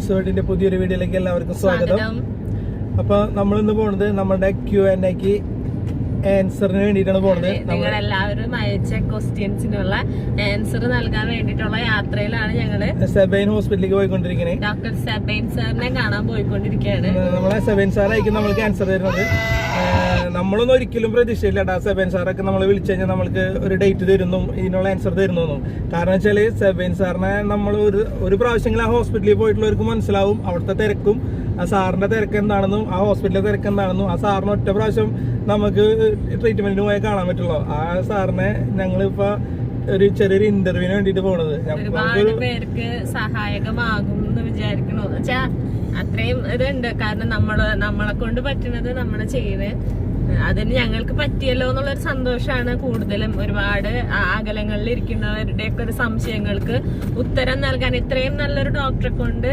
News വേൾഡിന്റെ പുതിയൊരു വീഡിയോയിലേക്ക് എല്ലാവർക്കും സ്വാഗതം. അപ്പൊ നമ്മൾ ഇന്ന് പോണത് നമ്മുടെ Q&Aക്ക് ആൻസറിന് വേണ്ടിയിട്ടാണ് പോണത്. നിങ്ങൾ എല്ലാവരും അയച്ച ക്വസ്റ്റ്യൻസിനുള്ള ആൻസർ നൽകാൻ വേണ്ടിയിട്ടുള്ള യാത്രയിലാണ് ഞങ്ങള് സെബൈൻ ഹോസ്പിറ്റലിലേക്ക് പോയിക്കൊണ്ടിരിക്കുന്നത്. ഡോക്ടർ സെബൈൻ സാറിനെ കാണാൻ പോയിക്കൊണ്ടിരിക്കുകയാണ്. നമ്മളെ സെബൈൻ സാറായിരിക്കും നമ്മൾക്ക് ആൻസർ തരുന്നത്. നമ്മളൊന്നും ഒരിക്കലും പ്രതീക്ഷയില്ല സെബൈൻ സാറൊക്കെ നമ്മൾ വിളിച്ചു കഴിഞ്ഞാൽ നമ്മൾക്ക് ഒരു ഡേറ്റ് തരുന്നു, ഇതിനുള്ള ആൻസർ തരുന്നു. കാരണം വെച്ചാല് സെബൈൻ സാറിനെ നമ്മൾ ഒരു പ്രാവശ്യങ്ങൾ ആ ഹോസ്പിറ്റലിൽ പോയിട്ടുള്ളവർക്ക് മനസ്സിലാവും അവിടുത്തെ തിരക്കും ആ സാറിന്റെ തിരക്ക് എന്താണെന്നും ആ ഹോസ്പിറ്റലിലെ തിരക്ക് എന്താണെന്നും. ആ സാറിന് ഒറ്റ പ്രാവശ്യം നമുക്ക് ട്രീറ്റ്മെന്റിന് പോയാൽ കാണാൻ പറ്റുള്ളൂ. ആ സാറിനെ ഞങ്ങളിപ്പോ ഒരു ചെറിയൊരു ഇന്റർവ്യൂവിന് വേണ്ടിട്ട് പോണത്. ഒരുപാട് പേർക്ക് സഹായകമാകും എന്ന് വിചാരിക്കണോ വെച്ചാ അത്രയും ഇതുണ്ട്. കാരണം നമ്മളെ കൊണ്ട് പറ്റുന്നത് നമ്മൾ ചെയ്യുന്നത് അതിന് ഞങ്ങൾക്ക് പറ്റിയല്ലോ എന്നുള്ളൊരു സന്തോഷമാണ് കൂടുതലും. ഒരുപാട് അകലങ്ങളിൽ ഇരിക്കുന്നവരുടെയൊക്കെ ഒരു സംശയങ്ങൾക്ക് ഉത്തരം നൽകാൻ ഇത്രയും നല്ലൊരു ഡോക്ടറെ കൊണ്ട്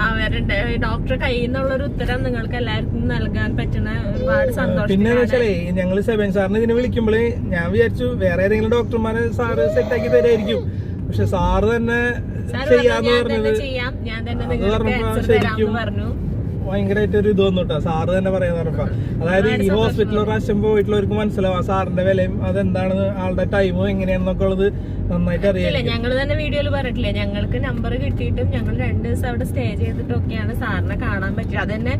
അവരുടെ ഡോക്ടറെ കയ്യിൽ നിന്നുള്ളൊരു ഉത്തരം നിങ്ങൾക്ക് എല്ലാവർക്കും നൽകാൻ പറ്റുന്ന ഒരുപാട് സന്തോഷം. പിന്നെ വെച്ചാലേ ഞങ്ങള് സെബൈൻ സാറിന് ഇതിനെ വിളിക്കുമ്പോഴേ ഞാൻ വിചാരിച്ചു വേറെ ഏതെങ്കിലും ഡോക്ടർമാരെ സാറ് സെറ്റാക്കി തരായിരിക്കും. പക്ഷെ സാറ് തന്നെ ചെയ്യാന്ന് പറഞ്ഞത് ശരിക്കും ഭയങ്കരമായിട്ട് ഒരു ഇത് വന്നു കേട്ടോ. സാറ് തന്നെ പറയാന്ന് പറഞ്ഞപ്പോ, അതായത് ഈ ഹോസ്പിറ്റലിൽ പ്രാവശ്യം പോയിട്ടുള്ളവർക്ക് മനസ്സിലാവും ആ സാറിന്റെ വിലയും അതെന്താണെന്ന്, ആളുടെ ടൈമും എങ്ങനെയാണെന്നൊക്കെ ഉള്ളത് നന്നായിട്ട് അറിയാം. ഞങ്ങൾ തന്നെ വീഡിയോയിൽ പറഞ്ഞിട്ടില്ലേ, ഞങ്ങൾക്ക് നമ്പർ കിട്ടിയിട്ടും ഞങ്ങൾ 2 ദിവസം അവിടെ സ്റ്റേ ചെയ്തിട്ടൊക്കെയാണ് സാറിനെ കാണാൻ പറ്റിയത്. അത് തന്നെ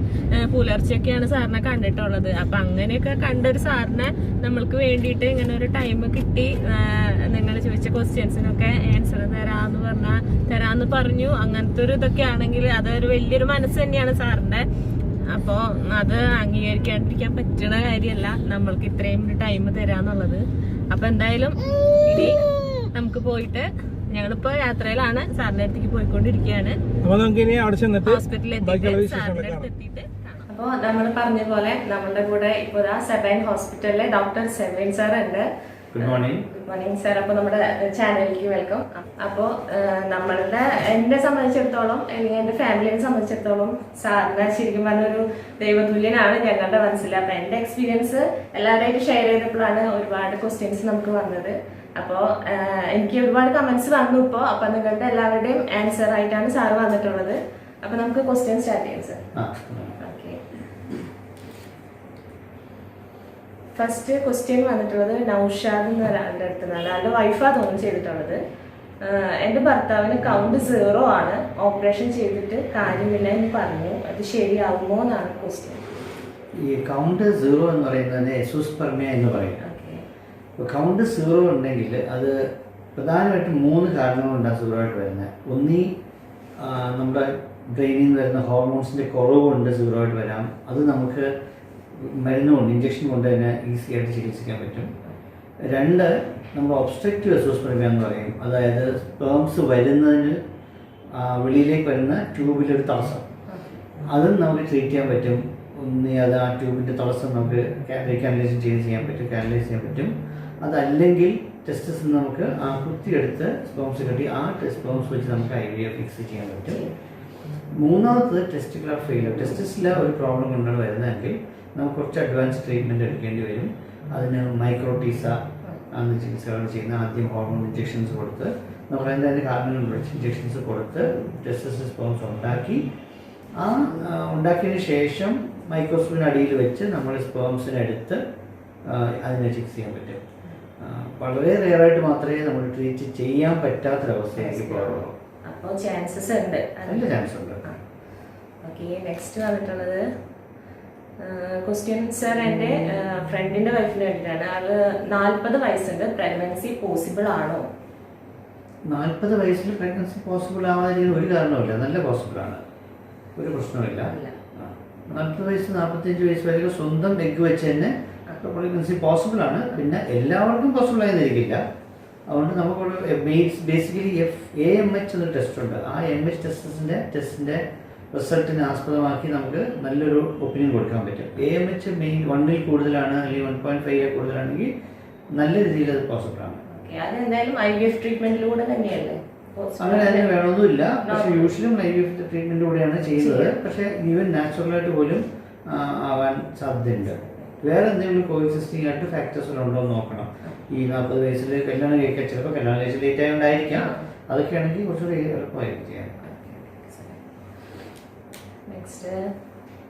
പുലർച്ചെയൊക്കെയാണ് സാറിനെ കണ്ടിട്ടുള്ളത്. അപ്പൊ അങ്ങനെയൊക്കെ കണ്ടൊരു സാറിനെ നമ്മൾക്ക് വേണ്ടിയിട്ട് ഇങ്ങനെ ഒരു ടൈം കിട്ടി. നിങ്ങൾ ചോദിച്ച ക്വസ്റ്റ്യൻസിനൊക്കെ ആൻസർ തരാന്ന് പറഞ്ഞു. അങ്ങനത്തെ ഒരു ഇതൊക്കെ ആണെങ്കിൽ അതൊരു വലിയൊരു മനസ്സ് തന്നെയാണ് സാറിന്റെ. അപ്പോ അത് അംഗീകരിക്കാണ്ടിരിക്കാൻ പറ്റുന്ന കാര്യമല്ല നമ്മൾക്ക് ഇത്രയും ടൈം തരാന്നുള്ളത്. അപ്പൊ എന്തായാലും ഇനി നമുക്ക് പോയിട്ട് ഞങ്ങളിപ്പോ യാത്രയിലാണ്, സാറിന്റെ അടുത്തേക്ക് പോയിക്കൊണ്ടിരിക്കുകയാണ്. ഹോസ്പിറ്റലിൽ എത്തിയിട്ട് അപ്പൊ നമ്മൾ പറഞ്ഞ പോലെ നമ്മളുടെ കൂടെ ഇപ്പൊ സെബൈൻ ഹോസ്പിറ്റലിലെ ഡോക്ടർ സെബൈൻ സാർ ഉണ്ട്. Good morning. Good morning sir. അപ്പൊ നമ്മുടെ ചാനലിലേക്ക് വെൽക്കം. അപ്പോ എന്നെ സംബന്ധിച്ചിടത്തോളം അല്ലെങ്കിൽ എന്റെ ഫാമിലിയെ സംബന്ധിച്ചിടത്തോളം സാറിന് ശരിക്കും പറഞ്ഞൊരു ദൈവതുല്യനാണ് ഞങ്ങളുടെ മനസ്സിൽ. അപ്പൊ എന്റെ എക്സ്പീരിയൻസ് എല്ലാവരുമായിട്ട് ഷെയർ ചെയ്തപ്പോഴാണ് ഒരുപാട് ക്വസ്റ്റ്യൻസ് നമുക്ക് വന്നത്. അപ്പോ എനിക്ക് ഒരുപാട് കമന്റ്സ് വന്നു ഇപ്പോ. അപ്പൊ നിങ്ങളുടെ എല്ലാവരുടെയും ആൻസർ ആയിട്ടാണ് സാർ വന്നിട്ടുള്ളത്. അപ്പൊ നമുക്ക് ക്വസ്റ്റ്യൻ സ്റ്റാർട്ട് ചെയ്യാം സാർ. ഫസ്റ്റ് ക്വസ്റ്റ്യൻ വന്നിട്ടുള്ളത് നൗഷാദ് എന്ന ഒരാളുടെ അടുത്ത് നിന്നാണ്. ആളുടെ വൈഫാ തോന്നുന്നു ചെയ്തിട്ടുള്ളത്. എൻ്റെ ഭർത്താവിന് കൗണ്ട് 0 ആണ്, ഓപ്പറേഷൻ ചെയ്തിട്ട് കാര്യമില്ല എന്ന് പറഞ്ഞു, അത് ശരിയാവുമോ എന്നാണ് ക്വസ്റ്റ്യൻ. ഈ കൗണ്ട് 0 എന്ന് പറയുന്നത് എസോസ്പെർമിയ എന്ന് പറയും. കൗണ്ട് 0 ഉണ്ടെങ്കിൽ അത് പ്രധാനമായിട്ടും 3 കാരണങ്ങൾ കൊണ്ടാണ് 0 ആയിട്ട് വരുന്നത്. ഒന്നീ നമ്മുടെ ബ്രെയിനിൽ നിന്ന് വരുന്ന ഹോർമോൺസിൻ്റെ കുറവ് കൊണ്ട് 0 ആയിട്ട് വരാം. അത് നമുക്ക് മരുന്ന് കൊണ്ട് ഇഞ്ചക്ഷൻ കൊണ്ട് തന്നെ ഈസി ആയിട്ട് ചികിത്സിക്കാൻ പറ്റും. 2, നമ്മൾ ഒബ്സ്ട്രക്റ്റീവ് എസോസ്പെർമിയ എന്ന് പറയും. അതായത് സ്പേംസ് വരുന്നതിന് വെളിയിലേക്ക് വരുന്ന ട്യൂബിലൊരു തടസ്സം, അതും നമുക്ക് ട്രീറ്റ് ചെയ്യാൻ പറ്റും. അത് ആ ട്യൂബിൻ്റെ തടസ്സം നമുക്ക് കാനലൈസ് ചെയ്യാൻ പറ്റും. അതല്ലെങ്കിൽ ടെസ്റ്റസ് നമുക്ക് ആ കുത്തിയെടുത്ത് സ്പേംസ് കെട്ടി ആ സ്പേംസ് വെച്ച് നമുക്ക് IVF ഫിക്സ് ചെയ്യാൻ പറ്റും. 3ാമത്തത് ടെസ്റ്റിക്കുലർ ഫെയിലിയർ. ടെസ്റ്റസിലെ ഒരു പ്രോബ്ലം കൊണ്ടാണ് വരുന്നതെങ്കിൽ നമുക്ക് കുറച്ച് അഡ്വാൻസ് ട്രീറ്റ്മെൻറ്റ് എടുക്കേണ്ടി വരും. അതിന് മൈക്രോട്ടീസ എന്ന ചികിത്സകൾ ചെയ്യുന്ന ആദ്യം ഹോർമോൺ ഇഞ്ചക്ഷൻസ് കൊടുത്ത് നമുക്ക് അതിൻ്റെ കാരണങ്ങൾ ഇഞ്ചക്ഷൻസ് കൊടുത്ത് ടെസ്റ്റസ് സ്പേംസ് ഉണ്ടാക്കിയതിന് ശേഷം മൈക്രോസ്കോപ്പിന് അടിയിൽ വെച്ച് നമ്മൾ സ്പേംസിനെടുത്ത് അതിനെ ചികിത്സ ചെയ്യാൻ പറ്റും. വളരെ റെയറായിട്ട് മാത്രമേ നമ്മൾ ട്രീറ്റ് ചെയ്യാൻ പറ്റാത്തൊരവസ്ഥയിലേക്ക് പോകുള്ളൂ. അപ്പോൾ ചാൻസസ് ഉണ്ട്, നല്ല ചാൻസ് ഉണ്ട്. ഓക്കെ, നെക്സ്റ്റ് വന്നിട്ടുള്ളത് ക്വസ്റ്റ്യൻ സാർ, എൻ്റെ ഫ്രണ്ടിൻ്റെ വൈഫിന് വേണ്ടിയിട്ടാണ്. ആള് 40 വയസ്സുണ്ട്, പ്രഗ്നൻസി പോസിബിൾ ആണോ? 40 വയസ്സിൽ പ്രഗ്നൻസി പോസിബിൾ ആവാതിരിക്കുന്ന ഒരു കാരണവുമില്ല, നല്ല പോസിബിളാണ്, ഒരു പ്രശ്നമില്ല. 40 വയസ്സ് 45 വയസ്സ് വരെയൊക്കെ സ്വന്തം എഗ് വെച്ച് തന്നെ പ്രഗ്നൻസി പോസിബിളാണ്. പിന്നെ എല്ലാവർക്കും പോസിബിൾ ആയിരിക്കില്ല. അതുകൊണ്ട് നമുക്കൊരു ബേസിക്കലി AMH എന്നൊരു ടെസ്റ്റ് ഉണ്ട്. ആ AMH ടെസ്റ്റിൻ്റെ റിസൾട്ടിനെ ആസ്പദമാക്കി നമുക്ക് നല്ലൊരു ഒപ്പീനിയൻ കൊടുക്കാൻ പറ്റും. AMH 1ൽ കൂടുതലാണ് അല്ലെങ്കിൽ 1.5 കൂടുതലാണെങ്കിൽ നല്ല രീതിയിൽ അത് പോസിബിളാണ്. IVF ട്രീറ്റ്മെന്റിലൂടെ തന്നെയല്ലേ? അങ്ങനെ തന്നെ വേണമെന്നില്ല, പക്ഷേ യൂഷ്വലും IVF ട്രീറ്റ്മെൻറ്റിലൂടെയാണ് ചെയ്യുന്നത്. പക്ഷേ ഈവൻ നാച്ചുറലായിട്ട് പോലും ആവാൻ സാധ്യതയുണ്ട്. വേറെ എന്തെങ്കിലും കോഎക്സിസ്റ്റിംഗ് ആയിട്ട് ഫാക്ടേഴ്സ് ഉണ്ടോ എന്ന് നോക്കണം. ഈ 40 വയസ്സിൽ കല്യാണം കഴിക്കാൻ ചിലപ്പോൾ ലേറ്റ് ആയതുകൊണ്ടായിരിക്കാം. അതൊക്കെയാണെങ്കിൽ കുറച്ചുകൂടി എളുപ്പമായിരിക്കും ചെയ്യാൻ. നെക്സ്റ്റ്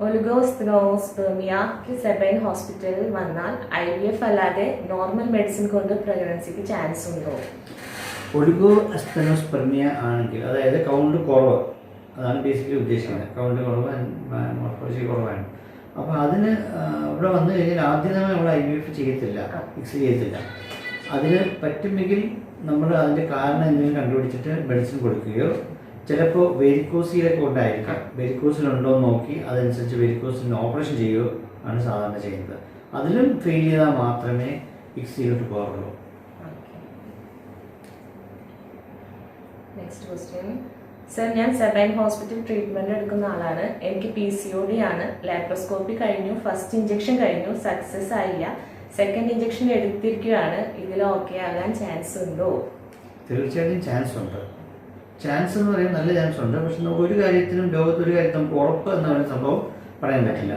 ഒലിഗോസ്പെർമിയക്ക് സെബൈൻ ഹോസ്പിറ്റലിൽ വന്നാൽ IVF അല്ലാതെ നോർമൽ മെഡിസിൻ കൊണ്ട് പ്രഗ്നൻസിക്ക് ചാൻസ് ഉണ്ടോ? ഒലിഗോസ്പെർമിയ ആണെങ്കിൽ, അതായത് കൗണ്ട് കുറവ്, അതാണ് ബേസിക്കലി ഉദ്ദേശിക്കുന്നത്. കൗണ്ട് കുറവ്, മോർഫോളജി കുറവാണ്. അപ്പോൾ അതിന് ഇവിടെ വന്നു കഴിഞ്ഞാൽ ആദ്യം തന്നെ നമ്മൾ IVF ചെയ്യത്തില്ല, ഫിക്സ് ചെയ്യത്തില്ല. അതിന് പറ്റുമെങ്കിൽ നമ്മൾ അതിൻ്റെ കാരണം എന്തെങ്കിലും കണ്ടുപിടിച്ചിട്ട് മെഡിസിൻ കൊടുക്കുകയോ, ചിലപ്പോൾ വെരിക്കോസിലൊക്കെ ഉണ്ടായിരിക്കാം, വെരിക്കോസിലുണ്ടോ എന്ന് നോക്കി അതനുസരിച്ച് വെരിക്കോസിന് ഓപ്പറേഷൻ ചെയ്യുകയോ ആണ് സാധാരണ ചെയ്യുന്നത്. അതിലും ഫെയിൽ ചെയ്താൽ മാത്രമേ ഫിക്സിയിലോട്ട് പോകാറുള്ളൂ. നെക്സ്റ്റ് ക്വസ്റ്റ്യൻ, സർ ഞാൻ സെബൈൻ ഹോസ്പിറ്റൽ ട്രീറ്റ്മെന്റ് എടുക്കുന്ന ആളാണ്. എനിക്ക് PCOD ആണ്. ലാപ്രോസ്കോപ്പി കഴിഞ്ഞു, ഫസ്റ്റ് ഇഞ്ചക്ഷൻ കഴിഞ്ഞു, സക്സസ് ആയില്ല. സെക്കൻഡ് ഇഞ്ചക്ഷൻ എടുത്തിരിക്കുകയാണ്. ഇതിൽ ഓക്കെ ആകാൻ ചാൻസ് ഉണ്ടോ? തീർച്ചയായിട്ടും ചാൻസ് ഉണ്ട്. ചാൻസ് എന്ന് പറയുന്നത് നല്ല ചാൻസ് ഉണ്ട്. പക്ഷെ നമുക്ക് ഒരു കാര്യത്തിനും ലോകത്ത് ഒരു കാര്യം നമുക്ക് ഉറപ്പ് എന്ന് പറയുന്ന സംഭവം പറയാൻ പറ്റില്ല.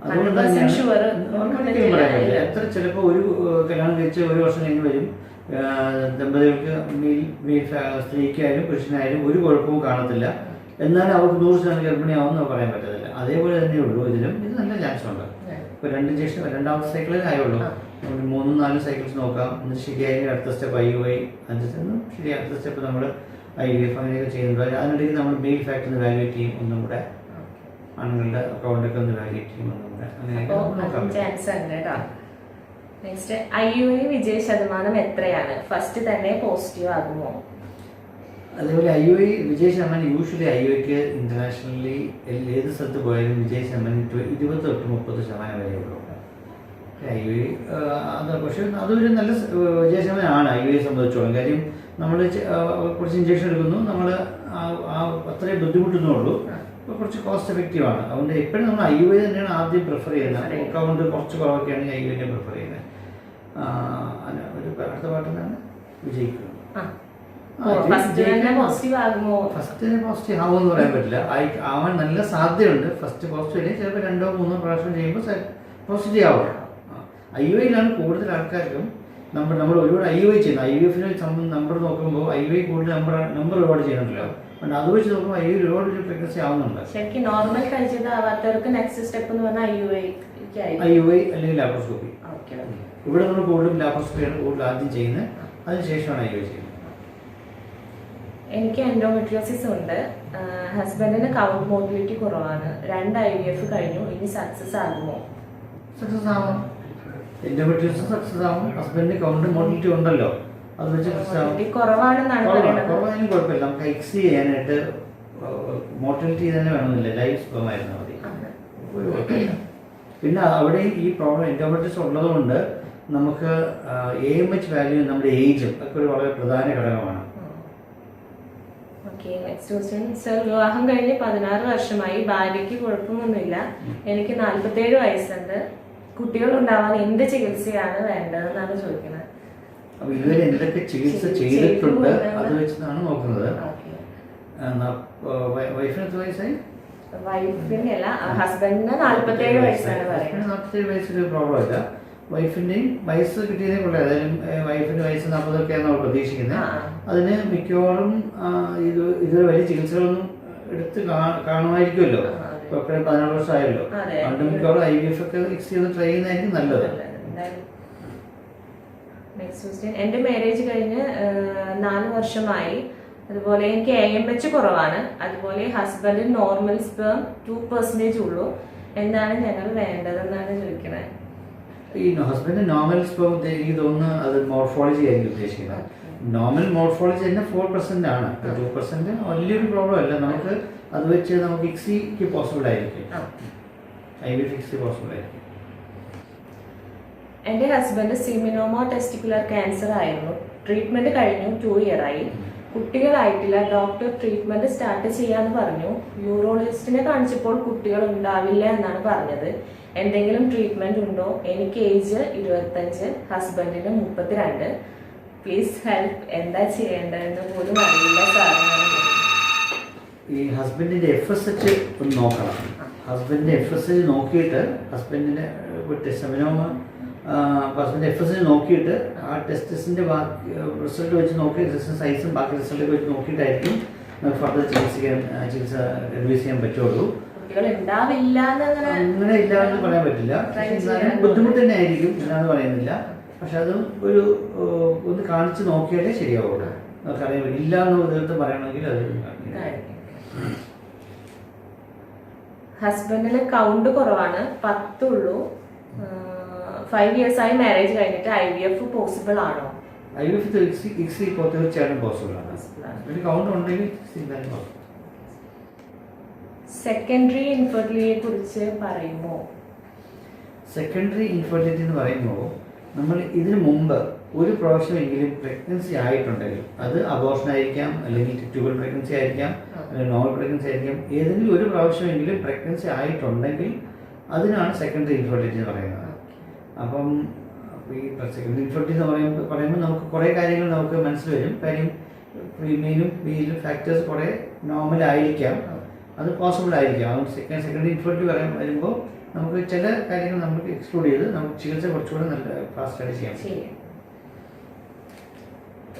അതുകൊണ്ട് ഒരിക്കലും പറയാൻ പറ്റില്ല. എത്ര ചിലപ്പോൾ ഒരു കല്യാണം കഴിച്ച് 1 വർഷം കഴിഞ്ഞ് വരും, ദമ്പതികൾക്ക് സ്ത്രീക്കായാലും പുരുഷനായാലും ഒരു കുഴപ്പവും കാണത്തില്ല, എന്നാലും അവർക്ക് 100% ഗർഭിണിയാവുമെന്ന് പറയാൻ പറ്റത്തില്ല. അതേപോലെ തന്നെയുള്ളൂ ഇതിലും. ഇത് നല്ല ചാൻസ് ഉണ്ട്. ഇപ്പോൾ 2 ഇഞ്ചക്ഷൻ 2ാമത്തെ സൈക്കിളിൽ ആയുള്ളൂ. നമ്മൾ 3-4 സൈക്കിൾസ് നോക്കാം. എന്നിട്ട് ശരിയായി അടുത്ത സ്റ്റെപ്പ് IUI, ശരി അടുത്ത സ്റ്റെപ്പ് നമ്മൾ IVF അങ്ങനെയൊക്കെ ചെയ്യുന്നത്. അതിനിടയ്ക്ക് നമ്മൾ മെയിൽ ഫാക്ടർ ഒന്ന് വാല്യുവേറ്റ് ചെയ്യും, ഒന്നും കൂടെ ആണുങ്ങളുടെ അക്കൗണ്ടൊക്കെ ഒന്ന് വാല്യുവേറ്റ് ചെയ്യും, ഒന്നും കൂടെ അങ്ങനെയൊക്കെ ചാൻസ് ഉണ്ട് കേട്ടോ. നെക്സ്റ്റ്, IUI വിജയ ശതമാനം എത്രയാണ്? ഫസ്റ്റ് തന്നെ പോസിറ്റീവ് ആകുമോ? അതേപോലെ IUI വിജയ ശതമാനം യൂഷ്വലി IUIക്ക് ഇന്റർനാഷണലി ഏത് സ്ഥലത്ത് പോയാലും വിജയ ശതമാനം 20-30% വരെ ഉള്ളൂ. IUI അത് പക്ഷേ അതൊരു നല്ല വിജയ ശതമാനമാണ് IUI സംബന്ധിച്ചോളം. കാര്യം നമ്മൾ കുറച്ച് ഇഞ്ചക്ഷൻ എടുക്കുന്നു, നമ്മൾ അത്രയും ബുദ്ധിമുട്ടുന്നുള്ളൂ, കുറച്ച് കോസ്റ്റ് എഫക്റ്റീവാണ്. അതുകൊണ്ട് എപ്പോഴും നമ്മൾ IUI തന്നെയാണ് ആദ്യം പ്രിഫർ ചെയ്യുന്നത്. കൗണ്ട് കുറച്ച് കുറവൊക്കെയാണെങ്കിൽ IUI പ്രിഫർ ചെയ്യുന്നത്. ഒരു അടുത്ത പാട്ടിനാണ് വിജയിക്കുന്നത്. ഫസ്റ്റ് തന്നെ പോസിറ്റീവ് ആവുമെന്ന് പറയാൻ പറ്റില്ല. ആവാൻ നല്ല സാധ്യതയുണ്ട്. ഫസ്റ്റ് പോസിറ്റീവ് അല്ലെങ്കിൽ ചിലപ്പോൾ 2-3 പ്രാവശ്യം ചെയ്യുമ്പോൾ പോസിറ്റീവ് ആവും. IUIയിലാണ് കൂടുതൽ ആൾക്കാർക്കും നമ്മൾ ഒരുപാട് IUI ചെയ്യുന്നത്. IVFന് നമ്പർ നോക്കുമ്പോൾ IUI കൂടുതൽ നമ്പർ ഒരുപാട് ചെയ്യുന്നുണ്ടല്ലോ. അതുകൊണ്ട് അത് വെച്ച് നോക്കുമ്പോൾ IUI ഒരുപാട് പ്രഗ്നൻസി ആവുന്നുണ്ട്. ശരിക്കും നോർമൽ കഴിച്ചതാവാത്തവർക്ക് നെക്സ്റ്റ് സ്റ്റെപ്പ് എന്ന് പറഞ്ഞാൽ IUI അല്ലെങ്കിൽ ലാപ്രോസ്കോപ്പി. ഇവിടെ നമ്മൾ കൂടുതലും ലാപ്രോസ്കോപ്പിയാണ് കൂടുതൽ ആദ്യം ചെയ്യുന്നത്, അതിനുശേഷമാണ് IUI ചെയ്യുന്നത്. എനിക്ക് എൻഡോമെട്രിയോസിസ് ഉണ്ട്. ഹസ്ബൻഡിന് കൗണ്ട് മോട്ടിലിറ്റി കുറവാണ്. 2 IVF കഴിഞ്ഞു. ഇനി സക്സസ് ആകുമോ? സക്സസ് ആവാം. എൻഡോമെട്രിയോസിസ് സക്സസ് ആവും. ഹസ്ബൻഡിന് കൗണ്ട് മോട്ടിലിറ്റി ഉണ്ടല്ലോ, അത് വെച്ച് കുറവാണെന്നാണ് പറയുന്നത്. കുറവായാലും കുഴപ്പമില്ല. നമുക്ക് എക്സ് ചെയ്യാനായിട്ട് മോട്ടിലിറ്റി തന്നെ വേണമെന്നില്ല, ലൈഫ് സ്പെർമായിരുന്നാൽ മതി, ഒരു കുഴപ്പമില്ല. പിന്നെ അവിടെ ഈ പ്രോബ്ലം എൻഡോമെട്രിയോസിസ് ഉള്ളതുകൊണ്ട് നമുക്ക് AMH വാല്യൂ, നമ്മുടെ ഏജും ഒക്കെ ഒരു വളരെ പ്രധാന ഘടകമാണ്. നെക്സ്റ്റ് ക്വസ്റ്റ്യൻ, സർ വിവാഹം കഴിഞ്ഞ് 16 വർഷമായി. ഭാര്യയ്ക്ക് കുഴപ്പമൊന്നുമില്ല. എനിക്ക് 47 വയസ്സുണ്ട്. കുട്ടികൾ ഉണ്ടാവാൻ എന്ത് ചികിത്സയാണ് വേണ്ടതെന്നാണ് ചോദിക്കുന്നത്. അപ്പൊ ഇതുവരെ എന്തൊക്കെ ചികിത്സ ചെയ്തിട്ടുണ്ട് അത് വെച്ചാണ് നോക്കുന്നത്. വൈഫിന് എത്ര വയസ്സായി? വൈഫിനല്ല, ഹസ്ബൻഡിന് 47 വയസ്സാണ് പറയുന്നത്. 47 വയസ്സൊരു പ്രോബ്ലം ഇല്ല. വൈഫിൻ്റെയും വയസ്സ് കിട്ടിയതേ ഉള്ളൂ. ഏതായാലും വൈഫിൻ്റെ വയസ്സ് 40ഒക്കെയാണ് നമ്മൾ പ്രതീക്ഷിക്കുന്നത്. അതിന് മിക്കവാറും ഇതുവരെ വലിയ ചികിത്സകളൊന്നും എടുത്ത് കാണുമായിരിക്കുമല്ലോ. ഇപ്പോൾ 14 വർഷമായല്ലോ. അതുകൊണ്ട് മിക്കവാറും IVF ഒക്കെ ഫിക്സ് ചെയ്ത് ട്രൈ ചെയ്യുന്നതായിരിക്കും നല്ലത്. നെക്സ്റ്റ് ക്വസ്റ്റ്യൻ, എൻ്റെ മാരേജ് കഴിഞ്ഞ് 4 വർഷമായി. അതുപോലെ എനിക്ക് AMH കുറവാണ്. അതുപോലെ ഹസ്ബൻഡിന് നോർമൽ സ്പേം 2% ഉള്ളൂ. എന്താണ് ഞങ്ങൾ വേണ്ടതെന്നാണ് ചോദിക്കുന്നത്. ഈ ഹസ്ബൻഡ് നോർമൽ സ്പേം എനിക്ക് തോന്നുന്നു അത് മോർഫോളജി ആയിരിക്കും ഉദ്ദേശിക്കുന്നത്. നോർമൽ മോർഫോളജി തന്നെ 4% ആണ്. 2% വലിയൊരു പ്രോബ്ലം അല്ല. നമുക്ക് അത് വെച്ച് നമുക്ക് ഇക്സിക്ക് പോസിബിൾ ആയിരിക്കും, IVF ഫിക്സ് പോസിബിൾ ആയിരിക്കും. എൻ്റെ ഹസ്ബൻഡ് സിമിനോമ ടെസ്റ്റിക്കുലർ ക്യാൻസർ ആയിരുന്നു. ട്രീറ്റ്മെന്റ് കഴിഞ്ഞു 2 ഇയറായി. കുട്ടികളായിട്ടില്ല. ഡോക്ടർ ട്രീറ്റ്മെന്റ് സ്റ്റാർട്ട് ചെയ്യാന്ന് പറഞ്ഞു. യൂറോളജിസ്റ്റിനെ കാണിച്ചപ്പോൾ കുട്ടികൾ ഉണ്ടാവില്ല എന്നാണ് പറഞ്ഞത്. എന്തെങ്കിലും ട്രീറ്റ്മെന്റ് ഉണ്ടോ? എനിക്ക് ഏജ് 25, ഹസ്ബൻഡിന് 32. Please help. എന്താ ചെയ്യേണ്ടതെന്ന് പോലും അറിയില്ല സാറിന്. ഈ ഹസ്ബൻഡിന്റെ FSH ഒന്ന് നോക്കണം. ഹസ്ബൻഡിന്റെ FSH നോക്കിയിട്ട് ഹസ്ബൻഡിന്റെ സെമിനോമ ഹസ്ബൻഡിന്റെ FSH നോക്കിയിട്ട് ആ ടെസ്റ്റിന്റെ റിസൾട്ട് വെച്ച് നോക്കി സൈസും ബാക്കി റിസൾട്ടൊക്കെ വെച്ച് നോക്കിയിട്ടായിരിക്കും നമുക്ക് ഫർദർ ചികിത്സ അഡ്വൈസ് ചെയ്യാൻ പറ്റുള്ളൂ. കുട്ടികൾ ഉണ്ടാവില്ല അങ്ങനെ ഇല്ലാന്ന് പറയാൻ പറ്റില്ല. എന്നാലും ബുദ്ധിമുട്ട് തന്നെ ആയിരിക്കും, എന്നാന്ന് പറയുന്നില്ല. പക്ഷെ അതും ഒരു ഒന്ന് കാണിച്ച് നോക്കിയാലേ ശരിയാവുള്ളൂ. നമുക്കറിയാം ഇല്ല എന്ന് തീർത്ത് പറയണമെങ്കിൽ അത് ഹസ്ബൻഡിന് കൗണ്ട് കുറവാണ്, 10 ഉള്ളൂ. 5 years ആയി മാരേജ് കഴിഞ്ഞിട്ട് IVF പോസിബിൾ ആണോ? IVF ഇപ്പോൾ തീർച്ചയായിട്ടും പോസിബിൾ ആണ്. ഒരു കൗണ്ട് ഉണ്ടെങ്കിൽ സെക്കൻഡറി ഇൻഫെർട്ടിലിറ്റിയെ കുറിച്ച് പറയുമോ? സെക്കൻഡറി ഇൻഫെർട്ടിലിറ്റി എന്ന് പറയുമ്പോൾ നമ്മൾ ഇതിനു മുമ്പ് ഒരു പ്രാവശ്യമെങ്കിലും പ്രഗ്നൻസി ആയിട്ടുണ്ടെങ്കിൽ അത് അബോർഷൻ ആയിരിക്കാം, അല്ലെങ്കിൽ ട്യൂബൽ പ്രഗ്നൻസി ആയിരിക്കാം, അല്ലെങ്കിൽ നോർമൽ പ്രഗ്നൻസി ആയിരിക്കാം, ഏതെങ്കിലും ഒരു പ്രാവശ്യമെങ്കിലും പ്രഗ്നൻസി ആയിട്ടുണ്ടെങ്കിൽ അതിനാണ് സെക്കൻഡറി ഇൻഫെർട്ടിലിറ്റി എന്ന് പറയുന്നത്. അപ്പം ഈ സെക്കൻഡറി ഇൻഫെർട്ടിലിറ്റി എന്ന് പറയുമ്പോൾ നമുക്ക് കുറേ കാര്യങ്ങൾ നമുക്ക് മനസ്സിൽ വരും. കാര്യം ഫീമെയിലും മെയിലും ഫാക്ടേഴ്സ് കുറേ നോർമൽ ആയിരിക്കാം, അത് പോസിബിൾ ആയിരിക്കാം. അതുകൊണ്ട് സെക്കൻഡറി ഇൻഫെർട്ടിലിറ്റി വരുമ്പോൾ നമുക്ക് ചില കാര്യങ്ങൾ നമുക്ക് എക്സ്ക്ലൂഡ് ചെയ്ത് നമുക്ക് ചികിത്സ കുറച്ചുകൂടെ നല്ല ഫാസ്റ്റായിട്ട് ചെയ്യാം.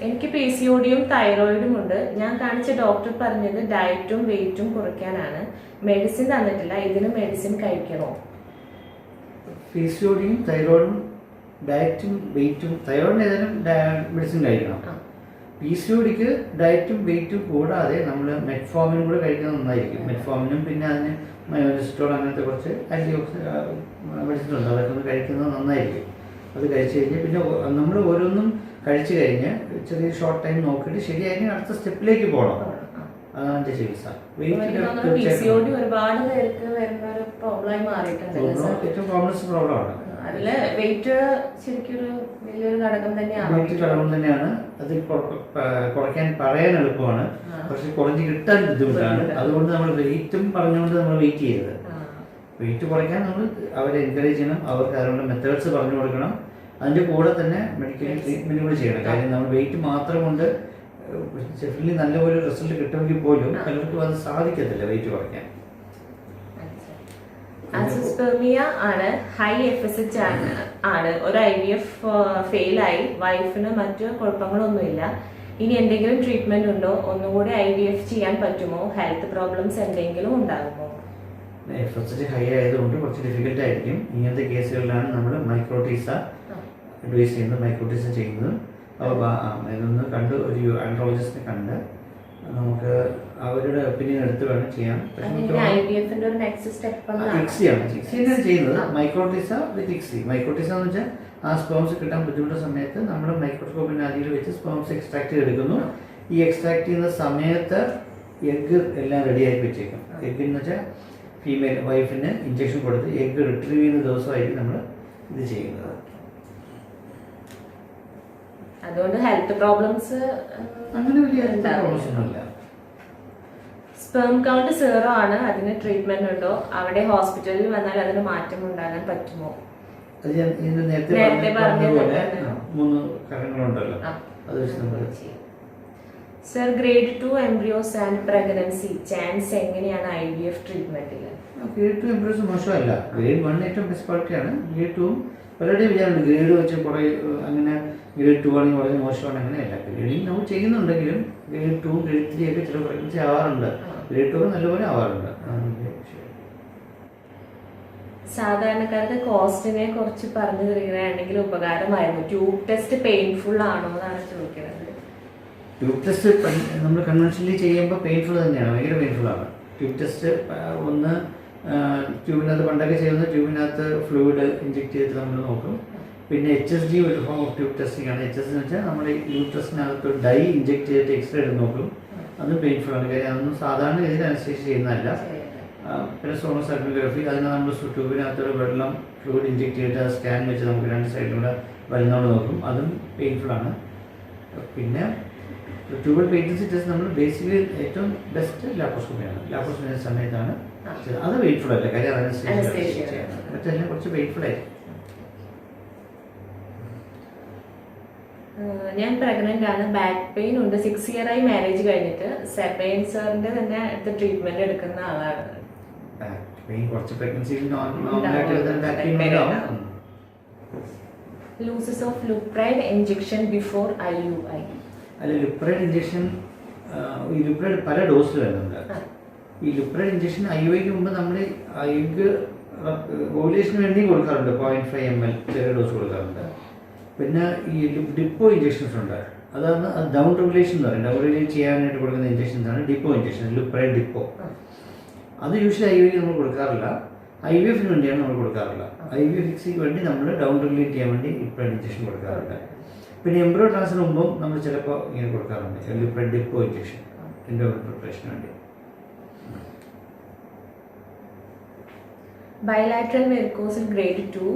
എനിക്ക് PCODയും തൈറോയിഡും ഉണ്ട്. ഞാൻ കാണിച്ച ഡോക്ടർ പറഞ്ഞത് ഡയറ്റും വെയിറ്റും കുറയ്ക്കാനാണ്, മെഡിസിൻ തന്നിട്ടില്ല. ഇതിന് മെഡിസിൻ കഴിക്കണോ? PCODയും തൈറോയിഡും ഡയറ്റും വെയിറ്റും, തൈറോയിഡിന് ഏതായാലും മെഡിസിൻ കഴിക്കണം. PCODക്ക് ഡയറ്റും വെയിറ്റും കൂടാതെ നമ്മൾ മെറ്റ്ഫോമിനും കൂടെ കഴിക്കുന്നത് നന്നായിരിക്കും. മെറ്റ്ഫോമിനും പിന്നെ അതിന് മയോനിസ്റ്റോൾ അങ്ങനത്തെ കുറച്ച് മെഡിസിൻ ഉണ്ട്, അതൊക്കെ ഒന്ന് കഴിക്കുന്നത് നന്നായിരിക്കും. അത് കഴിച്ചു കഴിഞ്ഞ് പിന്നെ നമ്മൾ ഓരോന്നും കഴിച്ചു കഴിഞ്ഞ് ചെറിയ ഷോർട്ട് ടൈം നോക്കിയിട്ട് ശരിയായി അടുത്ത സ്റ്റെപ്പിലേക്ക് പോകണം. അതാണ് എൻ്റെ ചികിത്സ. ഒരുപാട് പേർക്ക് വരുന്ന ഒരു പ്രോബ്ലമായി മാറിയിട്ടുണ്ട്. ഏറ്റവും കോമൺസ് പ്രോബ്ലമാണ്. അതില് വെയിറ്റ് ശരിക്കും വലിയൊരു ഘടകം തന്നെയാണ്. വെയിറ്റ് ഘടകം തന്നെയാണ്. അത് കുറയ്ക്കാൻ പറയാൻ എളുപ്പമാണ്, പക്ഷെ കുറഞ്ഞ് കിട്ടാൻ ബുദ്ധിമുട്ടാണ്. അതുകൊണ്ട് നമ്മൾ വെയിറ്റും പറഞ്ഞുകൊണ്ട് നമ്മൾ വെയിറ്റ് ചെയ്യരുത്. വെയിറ്റ് കുറയ്ക്കാൻ നമ്മൾ അവരെ എൻകറേജ് ചെയ്യണം, അവർക്ക് അതിനുള്ള മെത്തേഡ്സ് പറഞ്ഞു കൊടുക്കണം. അതിൻ്റെ കൂടെ തന്നെ മെഡിക്കൽ ട്രീറ്റ്മെൻറ്റ് കൂടി ചെയ്യണം. കാര്യം നമ്മൾ വെയിറ്റ് മാത്രം കൊണ്ട് ഡെഫിനറ്റ്ലി നല്ലപോലെ റിസൾട്ട് കിട്ടുമെങ്കിൽ പോലും പലർക്കും അത് സാധിക്കത്തില്ല വെയിറ്റ് കുറയ്ക്കാൻ. അസിസ്പെർമിയ ആണ്, ഹൈ FSH ആണ്. ഒരു IVF ഫെയിലായി, വൈഫിന് മറ്റു കുഴപ്പങ്ങളൊന്നുമില്ല. ഇനി എന്തെങ്കിലും ട്രീറ്റ്മെന്റ് ഉണ്ടോ? ഒന്നുകൂടി IVF ചെയ്യാൻ പറ്റുമോ? ഹെൽത്ത് പ്രോബ്ലംസ് എന്തെങ്കിലും ഉണ്ടാകുമോ? FSH ഹൈ ആയതുകൊണ്ട് കുറച്ച് ഡിഫിക്കൽട്ട് ആയിരിക്കും. ഇങ്ങനത്തെ കേസുകളിലാണ് നമ്മൾ മൈക്രോട്ടീസ അഡ്വൈസ് ചെയ്യുന്നത്, മൈക്രോട്ടീസ ചെയ്യുന്നത്. അപ്പോൾ ഇതൊന്ന് കണ്ട് ഒരു ആൻഡ്രോളജിസ്റ്റിനെ കണ്ട് നമുക്ക് അവരുടെ ഒപ്പീനിയൻ എടുത്ത് വേണം ചെയ്യാൻ. ഇക്സിയാണ് ചെയ്യുന്നത്, മൈക്രോട്ടീസ വിത്ത് ഇക്സി. മൈക്രോട്ടീസ എന്ന് വെച്ചാൽ ആ സ്പേംസ് കിട്ടാൻ ബുദ്ധിമുട്ടുള്ള സമയത്ത് നമ്മൾ മൈക്രോസ്കോപ്പിൻ്റെ അടിയിൽ വെച്ച് സ്പേംസ് എക്സ്ട്രാക്ട് ചെയ്തെടുക്കുന്നു. ഈ എക്സ്ട്രാക്ട് ചെയ്യുന്ന സമയത്ത് എഗ്ഗ് എല്ലാം റെഡിയാക്കി വെച്ചേക്കും. എഗ്ഗ് എന്ന് വെച്ചാൽ ഫീമെയിൽ വൈഫിന് ഇഞ്ചക്ഷൻ കൊടുത്ത് എഗ്ഗ് റിട്രീവ് ചെയ്യുന്ന ദിവസമായിരിക്കും നമ്മൾ ഇത് ചെയ്യുന്നത്. അതുകൊണ്ട് ഹെൽത്ത് പ്രോബ്ലംസ് അങ്ങനെ വലിയ പ്രോബ്ലംസ് ഒന്നുമില്ല. സ്പെർം കൗണ്ട് 0 ആണ്, അതിന് ട്രീറ്റ്മെന്റ് ഉണ്ടോ? അവിടെ ഹോസ്പിറ്റലിൽ വന്നാൽ അതിന് മാറ്റം ഉണ്ടാകാൻ പറ്റുമോ? അത് ഞാൻ നേരത്തെ പറഞ്ഞതുപോലെ 3 ഘടകങ്ങളുണ്ടല്ലോ, അത് വെച്ച് നമ്മൾ sir. Grade 2 embryos and pregnancy chance എങ്ങനെയാണ് IVF ട്രീറ്റ്മെന്റിൽ? ഗ്രേഡ് 2 എംബ്രിയോസ് മോശമല്ല. ഗ്രേഡ് 1 ഏറ്റവും ബെസ്റ്റ് ക്വാളിറ്റിയാണ്. ഗ്രേഡ് 2 പലരുടെയും വിചാരമുണ്ട് ഗ്രേഡ് വെച്ച് കുറേ അങ്ങനെ ഗ്രേഡ് 2 ആണെങ്കിൽ വളരെ മോശമാണ്. അങ്ങനെയല്ല, ഗ്രേഡിങ് നമ്മൾ ചെയ്യുന്നുണ്ടെങ്കിലും ഗ്രേഡ് 2 ഗ്രേഡ് 3 ഒക്കെ ചില പ്രഗ്നൻസി ആവാറുണ്ട്. ഗ്രേഡ് 2 നല്ലപോലെ ആവാറുണ്ട്. സാധാരണക്കാർക്ക് കോസ്റ്റിനെ കുറിച്ച് പറഞ്ഞു തരികയാണെങ്കിൽ ഉപകാരമായിരുന്നു. ട്യൂബ് ടെസ്റ്റ് പെയിൻഫുൾ ആണോ എന്നാണ് ചോദിക്കുന്നത്. ട്യൂബ് ടെസ്റ്റ് നമ്മൾ കൺവെൻഷനലി ചെയ്യുമ്പോൾ പെയിൻഫുൾ തന്നെയാണ്, ഭയങ്കര പെയിൻഫുൾ ആണ്. ട്യൂബ് ടെസ്റ്റ് ഒന്ന് ട്യൂബിനകത്ത് പണ്ടൊക്കെ ചെയ്യുന്നത് ട്യൂബിനകത്ത് ഫ്ലൂയിഡ് ഇഞ്ചെക്ട് ചെയ്തിട്ട് നമ്മൾ നോക്കും. പിന്നെ HSG ഒരു ഫോം ഓഫ് ട്യൂബ് ടെസ്റ്റിംഗ് ആണ്. HSG എന്ന് വെച്ചാൽ നമ്മൾ യൂട്രസിനകത്ത് ഡൈ ഇഞ്ചെക്ട് ചെയ്തിട്ട് എക്സ്റേ എടുത്ത് നോക്കും. അതും പെയിൻഫുൾ ആണ്. കാര്യം അതൊന്നും സാധാരണ ഇതിൽ അനുസരിച്ച് ചെയ്യുന്നതല്ല. പിന്നെ സോണോസൈറ്റോഗ്രഫി, അതിന് നമ്മൾ ട്യൂബിനകത്തൊരു വെള്ളം ഫ്ലൂയിഡ് ഇഞ്ചെക്ട് ചെയ്തിട്ട് സ്കാൻ വെച്ച് നമുക്ക് 2 സൈഡിലൂടെ വരുന്നോട് നോക്കും. അതും പെയിൻഫുൾ ആണ്. പിന്നെ ട്യൂബൽ പേറ്റൻസി ടെസ്റ്റ് നമ്മൾ ബേസിക്കലി ഏറ്റവും ബെസ്റ്റ് ലാപ്രോസ്കോപ്പിയാണ്. ലാപ്രോസ്കോപ്പി സമയത്താണ് അത് വെയിറ്റ്ഫുൾ അല്ല, കാര്യം അതനുസരിച്ച് മറ്റെല്ലാം കുറച്ച് വെയിറ്റ്ഫുൾ ആയിരിക്കും. ഞാൻ പ്രഗ്നന്റ് ആണ്, ബാക്ക് പെയിൻ ഉണ്ട്. 6 year ആയി മാരേജ് കഴിഞ്ഞിട്ട്. സെബൈൻ സാറിന്റെ തന്നെ അടുത്ത ട്രീറ്റ്മെന്റ് എടുക്കുന്ന ആളാണ്. ലൂസസ് of Lupride injection before IUI. അല്ല, ലുപ്രൈഡ് ഇഞ്ചക്ഷൻ ഈ ലുപ്രൈഡ് പല ഡോസിൽ വരുന്നുണ്ട്. ഈ ലുപ്രൈഡ് ഇഞ്ചക്ഷൻ IUIക്ക് മുമ്പ് നമ്മൾ IUIക്ക് ഓവുലേഷന് വേണ്ടി കൊടുക്കാറുണ്ട് 0.5 ml ചെറിയ ഡോസ് കൊടുക്കാറുണ്ട്. പിന്നെ ഈ ഡിപ്പോ ഇഞ്ചക്ഷൻസ് ഉണ്ട്. അതാണ് ഡൗൺ റെഗുലേഷൻ എന്ന് പറയുന്നത്. ഡൗൺ റെഗുലേറ്റ് ചെയ്യാനായിട്ട് കൊടുക്കുന്ന ഇഞ്ചക്ഷൻസ് ആണ് ഡിപ്പോ ഇഞ്ചക്ഷൻ, ലുപ്രൈഡ് ഡിപ്പോ. അത് യൂഷ്വലി IUIക്ക് നമ്മൾ കൊടുക്കാറില്ല. IVFന് വേണ്ടിയാണ് നമ്മൾ കൊടുക്കാറില്ല. IVFക്ക് വേണ്ടി നമ്മൾ ഡൗൺ റെഗുലേറ്റ് ചെയ്യാൻ വേണ്ടി ലുപ്രൈഡ് ഇഞ്ചക്ഷൻ കൊടുക്കാറുണ്ട്. പിന്നെ എംബ്രിയോ ട്രാൻസ്ഫർ മുമ്പും നമ്മൾ ചിലപ്പോൾ ഇങ്ങനെ കൊടുക്കാറുണ്ട് ലുപ്രൈഡ് ഡിപ്പോ ഇഞ്ചക്ഷൻ എംബ്രിയോ പ്രിപ്പറേഷന് വേണ്ടി. Bilateral varicocele grade 2,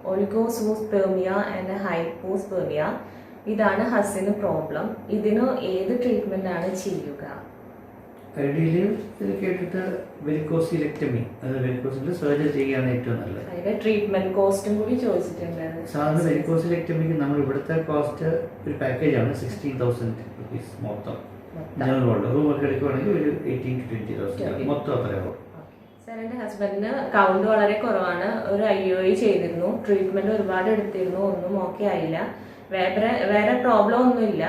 oligozoospermia and hypospermia. ഇതാണ് ഹസിന് പ്രോബ്ലം. ഇതിന് ഏത് ട്രീറ്റ്മെന്റ് ആണ് ചെയ്യുക? ഐഡിയലി ഇത് കേട്ടിട്ട് വെരിക്കോസിലെക്ടമി, അത് വെരിക്കോസിൽ സർജറി ചെയ്യുകയാണ് ഏറ്റവും നല്ലത്. അതിന്റെ ട്രീറ്റ്മെന്റ് കോസ്റ്റും കൂടി ചോദിച്ചിട്ടുണ്ട്. സാധാരണ വെരിക്കോസിലെക്ടമിക്ക് നമ്മൾ ഇവിടുത്തെ കോസ്റ്റ് ഒരു പാക്കേജാണ് 16,000 rupees മൊത്തം. ജനറൽ വാർഡ് റൂം ഒക്കെ എടുക്കുവാണെങ്കിൽ ഒരു 18,000 to 20,000 മൊത്തം അത്രയാവും. സാർ, എൻ്റെ ഹസ്ബൻഡിന് കൗണ്ട് വളരെ കുറവാണ്. ഒരു IUI ചെയ്തിരുന്നു, ട്രീറ്റ്മെന്റ് ഒരുപാട് എടുത്തിരുന്നു, ഒന്നും ഓക്കെ ആയില്ല. വേറെ പ്രോബ്ലം ഒന്നുമില്ല.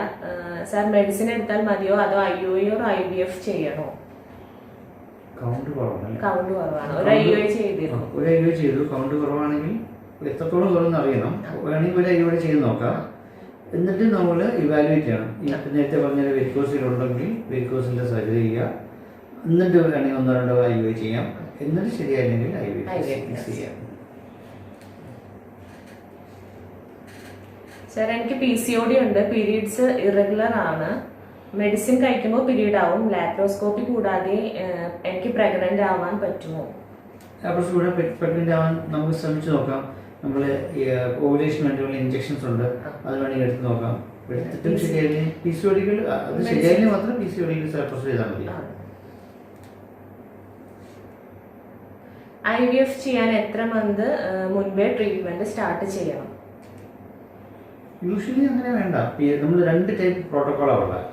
സാർ, മെഡിസിൻ എടുത്താൽ മതിയോ അതോ IUI or IVF ചെയ്യണോ? കൗണ്ട് കുറവാണ്. കൗണ്ട് കുറവാണ്. ഒരു IUI ചെയ്തിരുന്നു. ഒരു IUI ചെയ്തു. കൗണ്ട് കുറവാണെങ്കിൽ എത്രത്തോളം കുറവെന്ന് അറിയണം. വേണമെങ്കിൽ ഒരു IUI ചെയ്ത് നോക്കാം. എന്നിട്ട് നമ്മൾ ഇവാലുവേറ്റ് ചെയ്യണം. ഈ നേരത്തെ പറഞ്ഞ വെരിക്കോസിലുണ്ടെങ്കിൽ വെരിക്കോസിൻ്റെ സർജറി ചെയ്യുക. എന്നിട്ട് വേണമെങ്കിൽ 1-2 IUI ചെയ്യാം. എന്നിട്ട് ശരിയായില്ലെങ്കിൽ IVF ചെയ്യാം. സാർ, എനിക്ക് PCOD ഉണ്ട്. പീരീഡ്സ് ഇറഗുലർ ആണ്. മെഡിസിൻ കഴിക്കുമ്പോൾ പീരീഡ് ആവും. ലാപ്രോസ്കോപ്പി കൂടാതെ എനിക്ക് പ്രഗ്നന്റ് ആവാൻ പറ്റുമോ? ലാപ്രോസ്കോപ്പി പ്രഗ്നന്റ് ആവാൻ നമുക്ക് ശ്രമിച്ചു നോക്കാം. നമ്മൾ ഓവുലേഷൻ വേണ്ടിയുള്ള ഇഞ്ചക്ഷൻസ് ഉണ്ട്, അത് വേണമെങ്കിൽ എടുത്ത് നോക്കാം. എടുത്തിട്ടും ശരിയായില്ലെങ്കിൽ PCOD അത് ശരിയായില്ലെങ്കിൽ മാത്രം PCOD ലാപ്രോസ്കോപ്പി ചെയ്താൽ മതി. IVF ചെയ്യാൻ എത്ര മന്ത് മുൻപേ ട്രീറ്റ്മെന്റ് സ്റ്റാർട്ട് ചെയ്യണം? യൂഷ്വലി അങ്ങനെ വേണ്ട. നമ്മൾ 2 ടൈപ്പ് പ്രോട്ടോക്കോളാണ് ഉള്ളത്.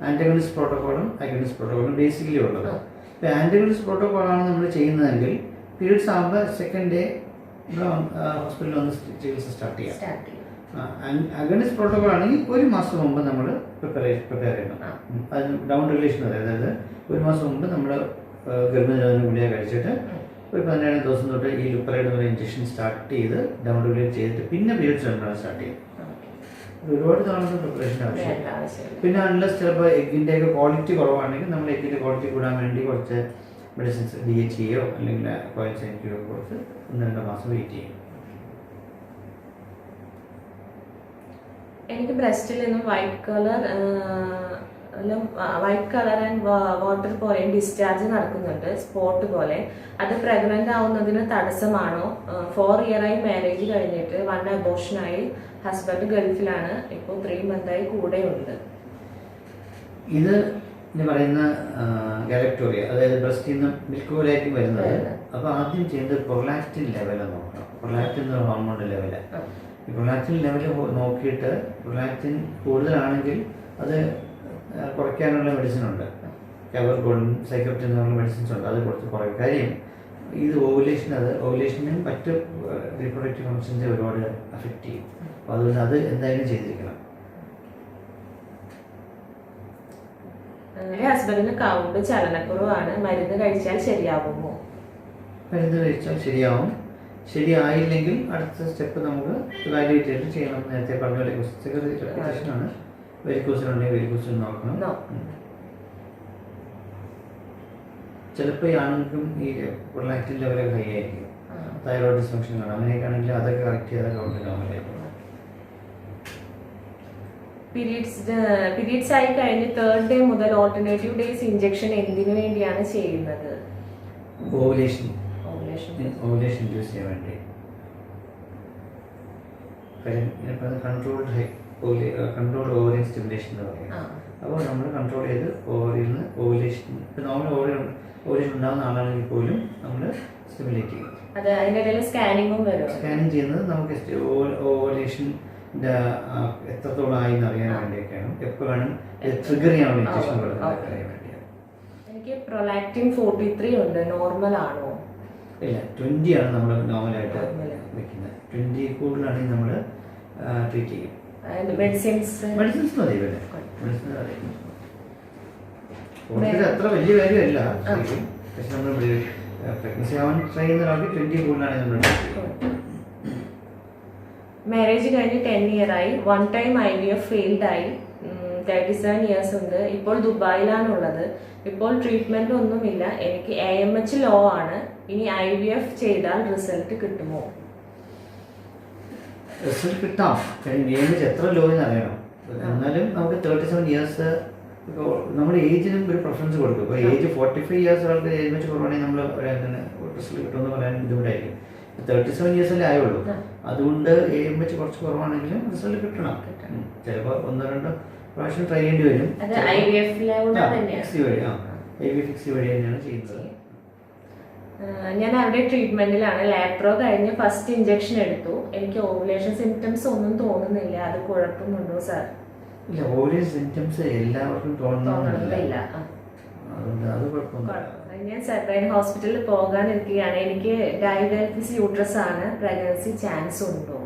ആൻറ്റഗണിസ്റ്റ് പ്രോട്ടോക്കോളും അഗണിസ്റ്റ് പ്രോട്ടോക്കോളും ബേസിക്കലി ഉള്ളത്. ഇപ്പോൾ ആൻറ്റഗണിസ്റ്റ് പ്രോട്ടോക്കോളാണ് നമ്മൾ ചെയ്യുന്നതെങ്കിൽ പീരീഡ്സ് ആകുമ്പോൾ സെക്കൻഡ് ഡേ ഹോസ്പിറ്റലിൽ വന്ന് ചികിത്സ സ്റ്റാർട്ട് ചെയ്യാം. അഗണിസ്റ്റ് പ്രോട്ടോക്കോൾ ആണെങ്കിൽ 1 മാസം മുമ്പ് നമ്മൾ പ്രിപ്പയർ ചെയ്യണം. അതിന് ഡൗൺ റിലേഷൻ പറയും. അതായത് 1 മാസം മുമ്പ് നമ്മൾ ഗർഭനിരോധന ഗുളിക കഴിച്ചിട്ട് ഒരു 17 ദിവസം തൊട്ട് ഈ ലുപ്രൈഡ് ഇഞ്ചക്ഷൻ സ്റ്റാർട്ട് ചെയ്ത് ഡൗൺ റിലേറ്റ് ചെയ്തിട്ട് പിന്നെ പീരീഡ്സ് വേണ്ടാണ് സ്റ്റാർട്ട് ചെയ്യും. ഒരുപാട് തവണ പ്രിപ്പറേഷൻ ആവശ്യമില്ല. പിന്നെ അൺലെസ് ചിലപ്പോൾ എഗ്ഗിൻ്റെ ഒക്കെ ക്വാളിറ്റി കുറവാണെങ്കിൽ നമ്മൾ എഗ്ഗിൻ്റെ ക്വാളിറ്റി കൂടാൻ വേണ്ടി കുറച്ച് മെഡിസിൻസ് DHEയോ അല്ലെങ്കിൽ കോയിൻസൈൻറ്റിയോ കൊടുത്ത് 1-2 മാസം വെയിറ്റ് ചെയ്യും. എനിക്ക് ബ്രസ്റ്റിൽ നിന്നും വൈറ്റ് കളർ ആൻഡ് വാട്ടർ പോലെയും ഡിസ്ചാർജ് നടക്കുന്നുണ്ട്, സ്പോട്ട് പോലെ. അത് പ്രഗ്നന്റ് ആവുന്നതിന് തടസ്സമാണോ? 4 ഇയറായി മാരേജ് കഴിഞ്ഞിട്ട് 1 അബോർഷനായി. ഹസ്ബൻഡ് ഗൾഫിലാണ്. ഇപ്പോൾ 3 മന്തായി കൂടെയുണ്ട്. ഇത് പറയുന്ന ഗാലക്ടോറിയ, അതായത് ബ്രസ്റ്റിൽ നിന്ന് മിൽക്ക് പോലെയായിരിക്കും വരുന്നത്. അപ്പോൾ ആദ്യം ചെയ്യേണ്ടത് പ്രൊലാക്റ്റിൻ ലെവൽ നോക്കണം. പ്രൊലാക്റ്റിൻ എന്ന ഹോർമോണിൻ്റെ ലെവല്. ഈ പ്രൊലാക്റ്റിൻ ലെവൽ നോക്കിയിട്ട് പ്രൊലാക്റ്റിൻ കൂടുതലാണെങ്കിൽ അത് കുറയ്ക്കാനുള്ള മെഡിസിൻ ഉണ്ട്. കവർഗോൾഡൻ, സൈക്കോപ്റ്റിൻ എന്നുള്ള മെഡിസിൻസ് ഉണ്ട്. അത് കുറച്ച് കുറയും. കാര്യം ഇത് ഓവുലേഷനും മറ്റ് റീപ്രൊഡക്റ്റീവ് ഫങ്ഷൻസ് ഒരുപാട് അഫക്റ്റ് ചെയ്യും. അപ്പോൾ അതുകൊണ്ട് അത് എന്തായാലും ചെയ്തിരിക്കണം. ഹസ്ബൻഡിന് കൗണ്ട് ചലനക്കുറവാണ്. മരുന്ന് കഴിച്ചാൽ ശരിയാകുമോ? മരുന്ന് കഴിച്ചാൽ ശരിയാവും. ശരിയായില്ലെങ്കിൽ അടുത്ത സ്റ്റെപ്പ് നമുക്ക് ഇവാലുവേറ്റ് ചെയ്ത് ചെയ്യണം. നേരത്തെ പറഞ്ഞ പോലെ റെപ്പിറ്റേഷനാണ്. വെരിക്കോസിനുണ്ടെങ്കിൽ വെരിക്കോസിൽ നോക്കണം. ചിലപ്പോൾ ഈ ആണുങ്ങൾക്കും ഈ പ്രൊലാക്റ്റിൻ ലെവലൊക്കെ ഹൈ ആയിരിക്കും. തൈറോയ്ഡ് ഡിസ്ഫങ്ഷൻ കാണാം. അങ്ങനെയൊക്കെ ആണെങ്കിൽ അതൊക്കെ കറക്റ്റ് ചെയ്താൽ കൗണ്ട് നോർമലായിരിക്കും. പീരീഡ്സ് ആയി കഴിഞ്ഞ് 3rd ഡേ മുതൽ ഓൾട്ടർനേറ്റീവ് ഡേയ്സ് ഇഞ്ചക്ഷൻ എന്തിനു വേണ്ടിയാണ് ചെയ്യുന്നത്? ഓവുലേഷൻ ഇൻഡ്യൂസ് ചെയ്യാൻ വേണ്ടി. കൺട്രോൾഡ് ഓവറിയൻ സ്റ്റിമുലേഷൻ എന്ന് പറയും. അപ്പോൾ നമ്മൾ കൺട്രോൾ ചെയ്ത് ഓവറിൽ നിന്ന് ഓവുലേഷൻ, ഇപ്പം നോർമൽ ഓവുലേഷൻ ഉണ്ടാകുന്ന ആളാണെങ്കിൽ പോലും നമ്മൾ സ്റ്റിമുലേറ്റ് ചെയ്യും. സ്കാനിങ് ചെയ്യുന്നത് നമുക്ക് ഓവുലേഷൻ എത്രത്തോളം ആയി എന്ന് അറിയാൻ വേണ്ടിയൊക്കെയാണ്. എപ്പോൾ വേണം ട്രിഗർ ചെയ്യാനുള്ള ഇഞ്ചക്ഷൻ കൊടുക്കുന്നത് അറിയാൻ വേണ്ടിയാണ്. എനിക്ക് പ്രൊലാക്റ്റിൻ 43 ഉണ്ട്, നോർമൽ ആണോ? ഇല്ല, 20 ആണ് നമ്മൾ നോർമലായിട്ട് വെക്കുന്നത്. 20 കൂടുതലാണെങ്കിൽ നമ്മൾ ട്രീറ്റ് ചെയ്യും. മെഡിസിൻസ് മതി. മെഡിസിൻ അത്ര വലിയ കാര്യമല്ല. പക്ഷെ നമ്മൾ പ്രഗ്നൻസി ആവാൻ ട്രൈ ചെയ്യുന്ന ഒരാൾക്ക് 20 കൂടുതലാണ് നമ്മൾ മാരേജ് കഴിഞ്ഞ് 10 year ആയി. 1 time IVF ഫെയിൽഡ് ആയി. 37 years ഉണ്ട്. ഇപ്പോൾ ദുബായിലാണുള്ളത്. ഇപ്പോൾ ട്രീറ്റ്മെന്റ് ഒന്നുമില്ല. എനിക്ക് AMH ലോ ആണ്. ഇനി IVF ചെയ്താൽ റിസൾട്ട് കിട്ടുമോ? റിസൾട്ട് കിട്ടാം. കാര്യം AMH എത്ര ലോ എന്ന് അറിയണം. എന്നാലും നമുക്ക് 37 years നമ്മുടെ ഏജിനും ഒരു പ്രിഫറൻസ് കൊടുക്കും. ഇപ്പോൾ ഏജ് 45 years ഒരാൾക്ക് AMH കുറവാണെങ്കിൽ നമ്മൾ അങ്ങനെ റിസൾട്ട് കിട്ടുമെന്ന് പറയാൻ ബുദ്ധിമുട്ടായിരിക്കും. 37 years അല്ലേ ആയുള്ളൂ. അതുകൊണ്ട് AMH കുറച്ച് കുറവാണെങ്കിലും റിസൾട്ട് കിട്ടണം. ചിലപ്പോൾ 1-2 പ്രാവശ്യം ട്രൈ ചെയ്യേണ്ടി വരും. IVF വഴി തന്നെയാണ് ചെയ്യുന്നത്. ഞാൻ അവിടെ ട്രീറ്റ്മെന്റിലാണ്. ലാപ്രോ കഴിഞ്ഞ് ഫസ്റ്റ് ഇഞ്ചക്ഷൻ എടുത്തു. എനിക്ക് ഓവുലേഷൻ സിംറ്റംസ് ഒന്നും തോന്നുന്നില്ല. അത് കുഴപ്പമുണ്ടോ സാർ? ഇല്ല, ഓവുലേഷൻ സിംറ്റംസ് എല്ലാവർക്കും തോന്നുന്നില്ല. അതുകൊണ്ട് അത് കുഴപ്പമൊന്നുമില്ല. ഞാൻ സെബൈൻ ഹോസ്പിറ്റലിൽ പോകാനിരിക്കുകയാണ്. എനിക്ക് ഡയബറ്റിസ് യൂട്രസ് ആണ്. പ്രഗ്നൻസി ചാൻസ് ഉണ്ടോ?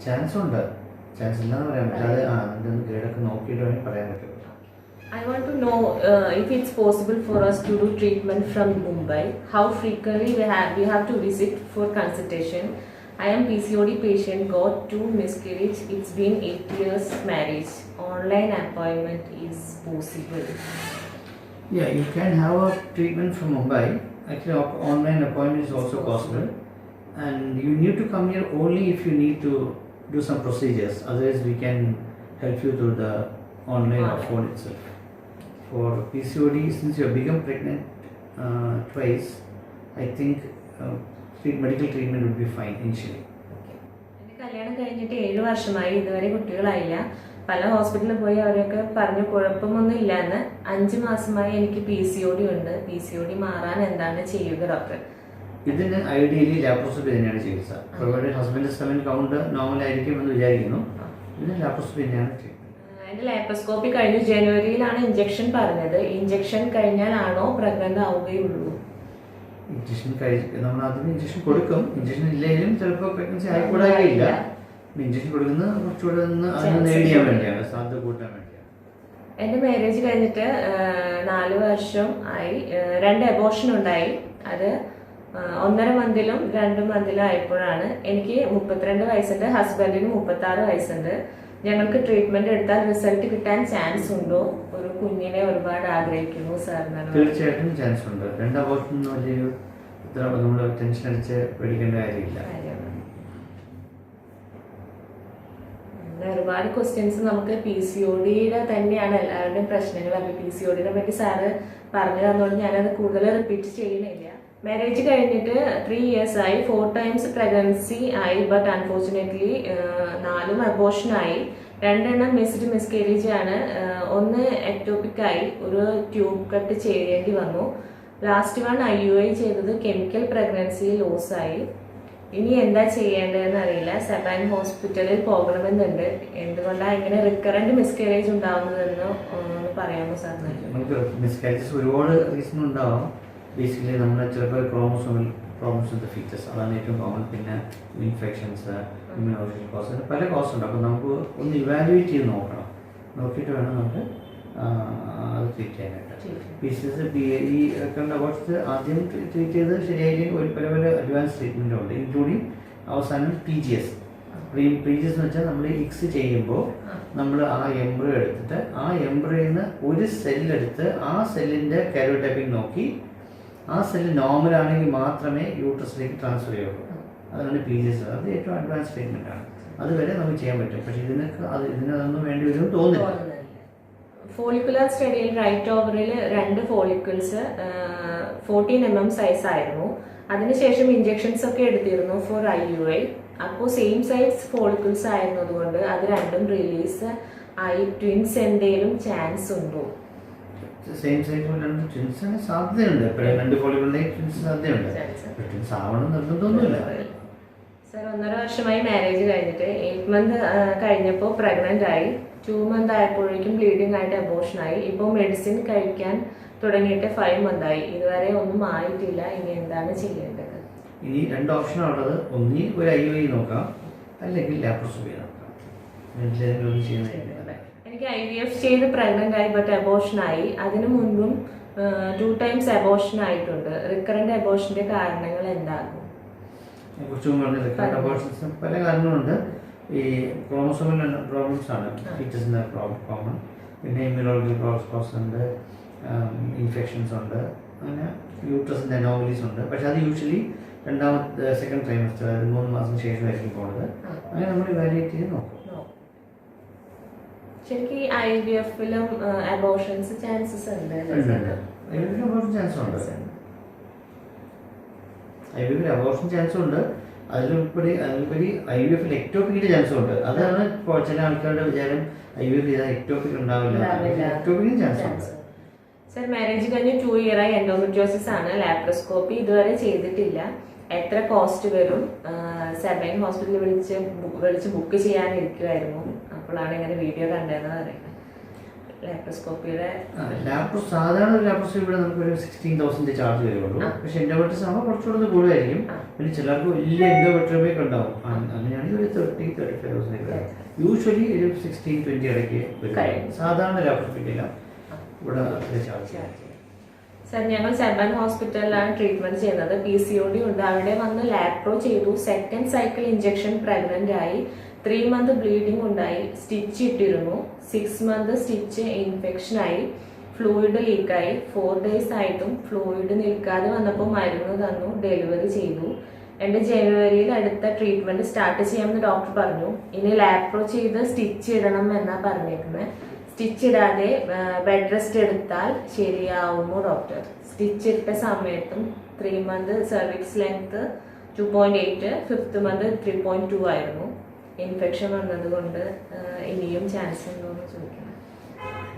ചാൻസ് ഉണ്ട്. ചാൻസ് ഇല്ലാന്ന് പറയാൻ പറ്റില്ല. അത് അതിൻ്റെ ഗ്രേഡൊക്കെ നോക്കിയിട്ട് വേണമെങ്കിൽ പറയാൻ പറ്റും. I want to know if it's possible for us to do treatment from Mumbai. How frequently we have to visit for consultation. I am PCOD patient. Got 2 miscarriage. It's been 8 years marriage. Online appointment is possible. Yeah, you can have a treatment from Mumbai. Actually, online appointment is also possible. And you need to come here only if you need to do some procedures. Otherwise, we can help you through the online or phone itself. For PCOD, since you have become pregnant twice, I think medical treatment would be fine initially. എൻ്റെ കല്യാണം കഴിഞ്ഞിട്ട് 7 വർഷമായി. ഇതുവരെ കുട്ടികളായില്ല. പല ഹോസ്പിറ്റലിൽ പോയി അവരൊക്കെ പറഞ്ഞു കുഴപ്പമൊന്നും ഇല്ലാന്ന്. 5 മാസമായി എനിക്ക് PCOD ഉണ്ട്. PCOD മാറാൻ എന്താണ് ചെയ്യുക ഡോക്ടർ? ഇതിന് ഐഡിയലി ലാപ്രോസ്കോപ്പി തന്നെയാണ് ചികിത്സ. Provided husband seven count normal ആയിരിക്കും എന്ന് വിചാരിക്കുന്നു. ഇതിന് ലാപ്രോസ്കോപ്പി തന്നെയാണ് ചെയ്യുന്നത്. എൻ്റെ ലാപ്രോസ്കോപ്പി കഴിഞ്ഞു. ജനുവരിയിലാണ് ഇഞ്ചക്ഷൻ പറഞ്ഞത്. ഇഞ്ചക്ഷൻ കഴിഞ്ഞാലാണോ പ്രഗ്നന്റ് ആവുകയുള്ളൂ? ഇഞ്ചക്ഷൻ നമ്മൾ അതിന് ഇഞ്ചക്ഷൻ കൊടുക്കും. ഇഞ്ചക്ഷൻ ഇല്ലെങ്കിലും ചിലപ്പോൾ പ്രഗ്നൻസി ആയിക്കൂടായില്ല. ഇഞ്ചക്ഷൻ കൊടുക്കുന്നത് കുറച്ചുകൂടെ അതിന് നേടിയാൻ വേണ്ടിയാണ്, സാധ്യത കൂട്ടാൻ വേണ്ടിയാണ്. എൻ്റെ മാരേജ് കഴിഞ്ഞിട്ട് 4 വർഷം ആയി. 2 അബോർഷൻ ഉണ്ടായി. അത് 1.5 മന്തിലും 2 മന്തിലും ആയപ്പോഴാണ്. എനിക്ക് 32 വയസ്സുണ്ട്. ഹസ്ബൻഡിന് 36 വയസ്സുണ്ട്. ഞങ്ങൾക്ക് ട്രീറ്റ്മെന്റ് എടുത്താൽ റിസൾട്ട് കിട്ടാൻ ചാൻസ് ഉണ്ടോ? ഒരു കുഞ്ഞിനെ ഒരുപാട് ആഗ്രഹിക്കുന്നു സാർ. തീർച്ചയായിട്ടും ചാൻസ് ഉണ്ട്. 2 അബോർഷൻ വലിയൊരു നമ്മൾ ടെൻഷൻ അടിച്ച് പേടിക്കേണ്ട കാര്യമില്ല. ഒരുപാട് ക്വസ്റ്റ്യൻസ് നമുക്ക് PCODയുടെ തന്നെയാണ് എല്ലാവരുടെയും പ്രശ്നങ്ങൾ. അപ്പോൾ PCODയെ പറ്റി സാറ് പറഞ്ഞു തന്നോണ്ട് ഞാനത് കൂടുതൽ റിപ്പീറ്റ് ചെയ്യുന്നില്ല. മാരേജ് കഴിഞ്ഞിട്ട് 3 years ആയി. 4 times പ്രഗ്നൻസി ആയി. ബട്ട് അൺഫോർച്ചുനേറ്റ്ലി 4 അബോർഷൻ ആയി. 2 മിസ്ഡ് മിസ്കേരേജ് ആണ്. 1 എക്ടോപിക് ആയി. ഒരു ട്യൂബ് കട്ട് ചെയ്യേണ്ടി വന്നു. ലാസ്റ്റ് 1 IUI ചെയ്തത് കെമിക്കൽ പ്രഗ്നൻസി ലോസ് ആയി. ഇനി എന്താ ചെയ്യേണ്ടതെന്ന് അറിയില്ല. സെബൈൻ ഹോസ്പിറ്റലിൽ പോകണമെന്നുണ്ട്. എന്തുകൊണ്ടാണ് ഇങ്ങനെ റിക്കറന്റ് മിസ്കേരേജ് ഉണ്ടാവുന്നതെന്ന് ഒന്ന് പറയാമോ സാർ? നമുക്ക് മിസ്കാരേജസ് ഒരുപാട് റീസൺ ഉണ്ടാവും. ബേസിക്കലി നമ്മൾ ചിലപ്പോൾ ക്രോമോസോമൽ പ്രോബ്ലംസ് വിത്ത് ഫീച്ചേഴ്സ്, അതാണ് ഏറ്റവും കോമൺ. പിന്നെ ഇൻഫെക്ഷൻസ്, ഇമ്മ്യൂണോളജിക്കൽ കോസ്, പല കോസ് ഉണ്ട്. അപ്പോൾ നമുക്ക് ഒന്ന് ഇവാലുവേറ്റ് ചെയ്ത് നോക്കണം. നോക്കിയിട്ട് വേണം നമുക്ക് അത് ട്രീറ്റ് ചെയ്യാനായിട്ട്. PCOS ഈ കണ്ട അബോർഷൻസ് ആദ്യം ട്രീറ്റ് ചെയ്ത് ശരിയായില്ലെങ്കിൽ പല അഡ്വാൻസ് ട്രീറ്റ്മെൻറ്റും ഉണ്ട്, ഇൻക്ലൂഡിങ് അവസാനം PGS. PGS എന്ന് വെച്ചാൽ നമ്മൾ ഇക്സ് ചെയ്യുമ്പോൾ നമ്മൾ ആ എംബ്രിയോ എടുത്തിട്ട് ആ എംബ്രിയോയിൽ നിന്ന് ഒരു സെല്ലെടുത്ത് ആ സെല്ലിൻ്റെ കാരിയോടൈപ്പിംഗ് നോക്കി ആ സെല്ല് നോർമൽ ആണെങ്കിൽ മാത്രമേ യൂട്രസിലേക്ക് ട്രാൻസ്ഫർ ചെയ്യുള്ളൂ. അതാണ് PGS. അത് ഏറ്റവും അഡ്വാൻസ് ട്രീറ്റ്മെൻ്റ് ആണ്. അതുവരെ നമുക്ക് ചെയ്യാൻ പറ്റും. പക്ഷേ ഇതിനതൊന്നും വേണ്ടി വരും തോന്നുന്നില്ല. ഫോളിക്കുലർ സ്റ്റഡിയിൽ റൈറ്റ് ഓവറിൽ 2 ഫോളിക്കിൾസ് 14 mm സൈസ് ആയിരുന്നു. അതിനുശേഷം ഇഞ്ചെക്ഷൻസ് ഒക്കെ എടുത്തിരുന്നു ഫോർ IUI. അപ്പോൾ സെയിം സൈസ് ഫോളിക്കിൾസ് ആയിരുന്നതുകൊണ്ട് അത് രണ്ടും റിലീസ് ആയി. ട്വിൻസ് എന്തെങ്കിലും ചാൻസ് ഉണ്ടോ? സെയിം സൈസ് ട്വിൻസിന് സാധ്യതയുണ്ട്. 2 ഫോളിക്കുകളുടെ ട്വിൻസ് സാധ്യതയുണ്ട്. ട്വിൻസ് ആവണം നിർബന്ധമൊന്നുമില്ല. സർ 1.5 വർഷമായി മാരേജ് കഴിഞ്ഞിട്ട്. 8 month കഴിഞ്ഞപ്പോൾ പ്രഗ്നന്റ് ആയി. 2 month ആയപ്പോഴേക്കും ബ്ലീഡിംഗ് ആയിട്ട് അബോർഷൻ ആയി. ഇപ്പോൾ മെഡിസിൻ കഴിക്കാൻ തുടങ്ങിയിട്ട് 5 month ആയി. ഇതുവരെ ഒന്നും ആയിട്ടില്ല. ഇനി എന്താണ് ചെയ്യേണ്ടത്? ഇനി 2 ഓപ്ഷനാണുള്ളത്. ഒന്നി ഒരു IUI നോക്കാം, അല്ലെങ്കിൽ ലാപ്രോസ്കോപ്പി നോക്കാം. എനിക്ക് IVF ചെയ്ത് പ്രഗ്നന്റ് ആയി. ബട്ട് അബോർഷൻ ആയി. അതിനു മുൻപും 2 times അബോർഷൻ ആയിട്ടുണ്ട്. റിക്കറന്റ് അബോർഷന്റെ കാരണങ്ങൾ എന്താകും? കുറച്ചും റിക്കറന്റ് അബോർഷൻസ് പല കാരണങ്ങളുണ്ട്. ഈ ക്രോമസോമൽ പ്രോബ്ലംസ് ആണ് ഫീച്ചേഴ്സിൻ്റെ കോമൺ. പിന്നെ ഇമ്മ്യൂണോളജി പ്രോബ്ലംസ് ഉണ്ട്, ഇൻഫെക്ഷൻസ് ഉണ്ട്, അങ്ങനെ യൂട്രസിൻ്റെ അനോമലീസ് ഉണ്ട്. പക്ഷെ അത് യൂഷ്വലി സെക്കൻഡ് ട്രൈമസ്റ്റർ, അതായത് 3 മാസം ശേഷമായിരിക്കും പോകുന്നത്. അങ്ങനെ നമ്മൾ ഇവാലുവേറ്റ് ചെയ്ത് നോക്കും. ശരിക്കും IVF-ലും അബോർഷൻസ് ചാൻസസ് ഉണ്ട്. അബോർഷൻ ചാൻസ് ഉണ്ട്. IVF-ൽ അബോർഷൻ ചാൻസ് ഉണ്ട്. അതിലുപരി IVF-ൽ എക്ടോപിക്കിന്റെ ചാൻസും ഉണ്ട്. അതാണ് ഇപ്പോൾ ചില ആൾക്കാരുടെ വിചാരം IVF ചെയ്താൽ എക്ടോപിക് ഉണ്ടാവില്ല. എക്ടോപിക്കിന് ചാൻസ് ഉണ്ട്. സർ, മാരേജ് കഴിഞ്ഞ് 2 ഇയറായി എൻഡോമെട്രിയോസിസ് ആണ്. ലാപ്രോസ്കോപ്പി ഇതുവരെ ചെയ്തിട്ടില്ല. എത്ര കോസ്റ്റ് വരും? സെബൈൻ ഹോസ്പിറ്റലിൽ വിളിച്ച് ബുക്ക് ചെയ്യാനിരിക്കുമായിരുന്നു. അപ്പോഴാണ് ഇങ്ങനെ വീഡിയോ കണ്ടതെന്ന് പറയുന്നത്. ലാപ്രോസ്കോപ്പിയുടെ സാധാരണ ലാപ്രോസ്കോപ്പി ഇവിടെ നമുക്കൊരു 16,000 ചാർജ് വരുള്ളൂ. പക്ഷെ എൻഡോമെട്രിയോസിസ് ആകുമ്പോൾ കുറച്ചുകൂടെ കൂടുതലായിരിക്കും. പിന്നെ ചിലർക്ക് വലിയ എൻഡോമെട്രിയോമൊക്കെ ഉണ്ടാവും. അങ്ങനെയാണെങ്കിൽ ഒരു 30,000-35,000 യൂഷ്വലി ഒരു 16-20 ഇടയ്ക്ക് വരും. സാധാരണ ലാപ്രോസ്കോപ്പിക്കില്ല ഇവിടെ ചാർജ്. സർ, ഞങ്ങൾ സെബൻ ഹോസ്പിറ്റലിലാണ് ട്രീറ്റ്മെന്റ് ചെയ്യുന്നത്. PCOD ഉണ്ട്. അവിടെ വന്ന് ലാപ്രോ ചെയ്തു. സെക്കൻഡ് സൈക്കിൾ ഇഞ്ചക്ഷൻ പ്രഗ്നന്റ് ആയി. 3 month ബ്ലീഡിംഗ് ഉണ്ടായി. സ്റ്റിച്ച് ഇട്ടിരുന്നു. 6 month സ്റ്റിച്ച് ഇൻഫെക്ഷൻ ആയി. ഫ്ലൂയിഡ് ലീക്കായി. 4 days ആയിട്ടും ഫ്ലൂയിഡ് നിൽക്കാതെ വന്നപ്പോൾ മരുന്ന് തന്നു. ഡെലിവറി ചെയ്തു. ജനുവരിയിൽ അടുത്ത ട്രീറ്റ്മെന്റ് സ്റ്റാർട്ട് ചെയ്യാമെന്ന് ഡോക്ടർ പറഞ്ഞു. ഇനി ലാപ്രോ ചെയ്ത് സ്റ്റിച്ച് ഇടണം എന്നാ പറഞ്ഞേക്കുന്നത്. സ്റ്റിച്ച് ഇടാതെ ബെഡ് റെസ്റ്റ് എടുത്താൽ ശരിയാവുമോ ഡോക്ടർ? സ്റ്റിച്ച് ഇട്ട സമയത്തും 3 month cervix length 2.8, 5th month 3.2 ആയിരുന്നു. ഇൻഫെക്ഷൻ വന്നത് കൊണ്ട് ഇനിയും ചാൻസ് ഉണ്ടോ എന്ന് ചോദിക്കണം.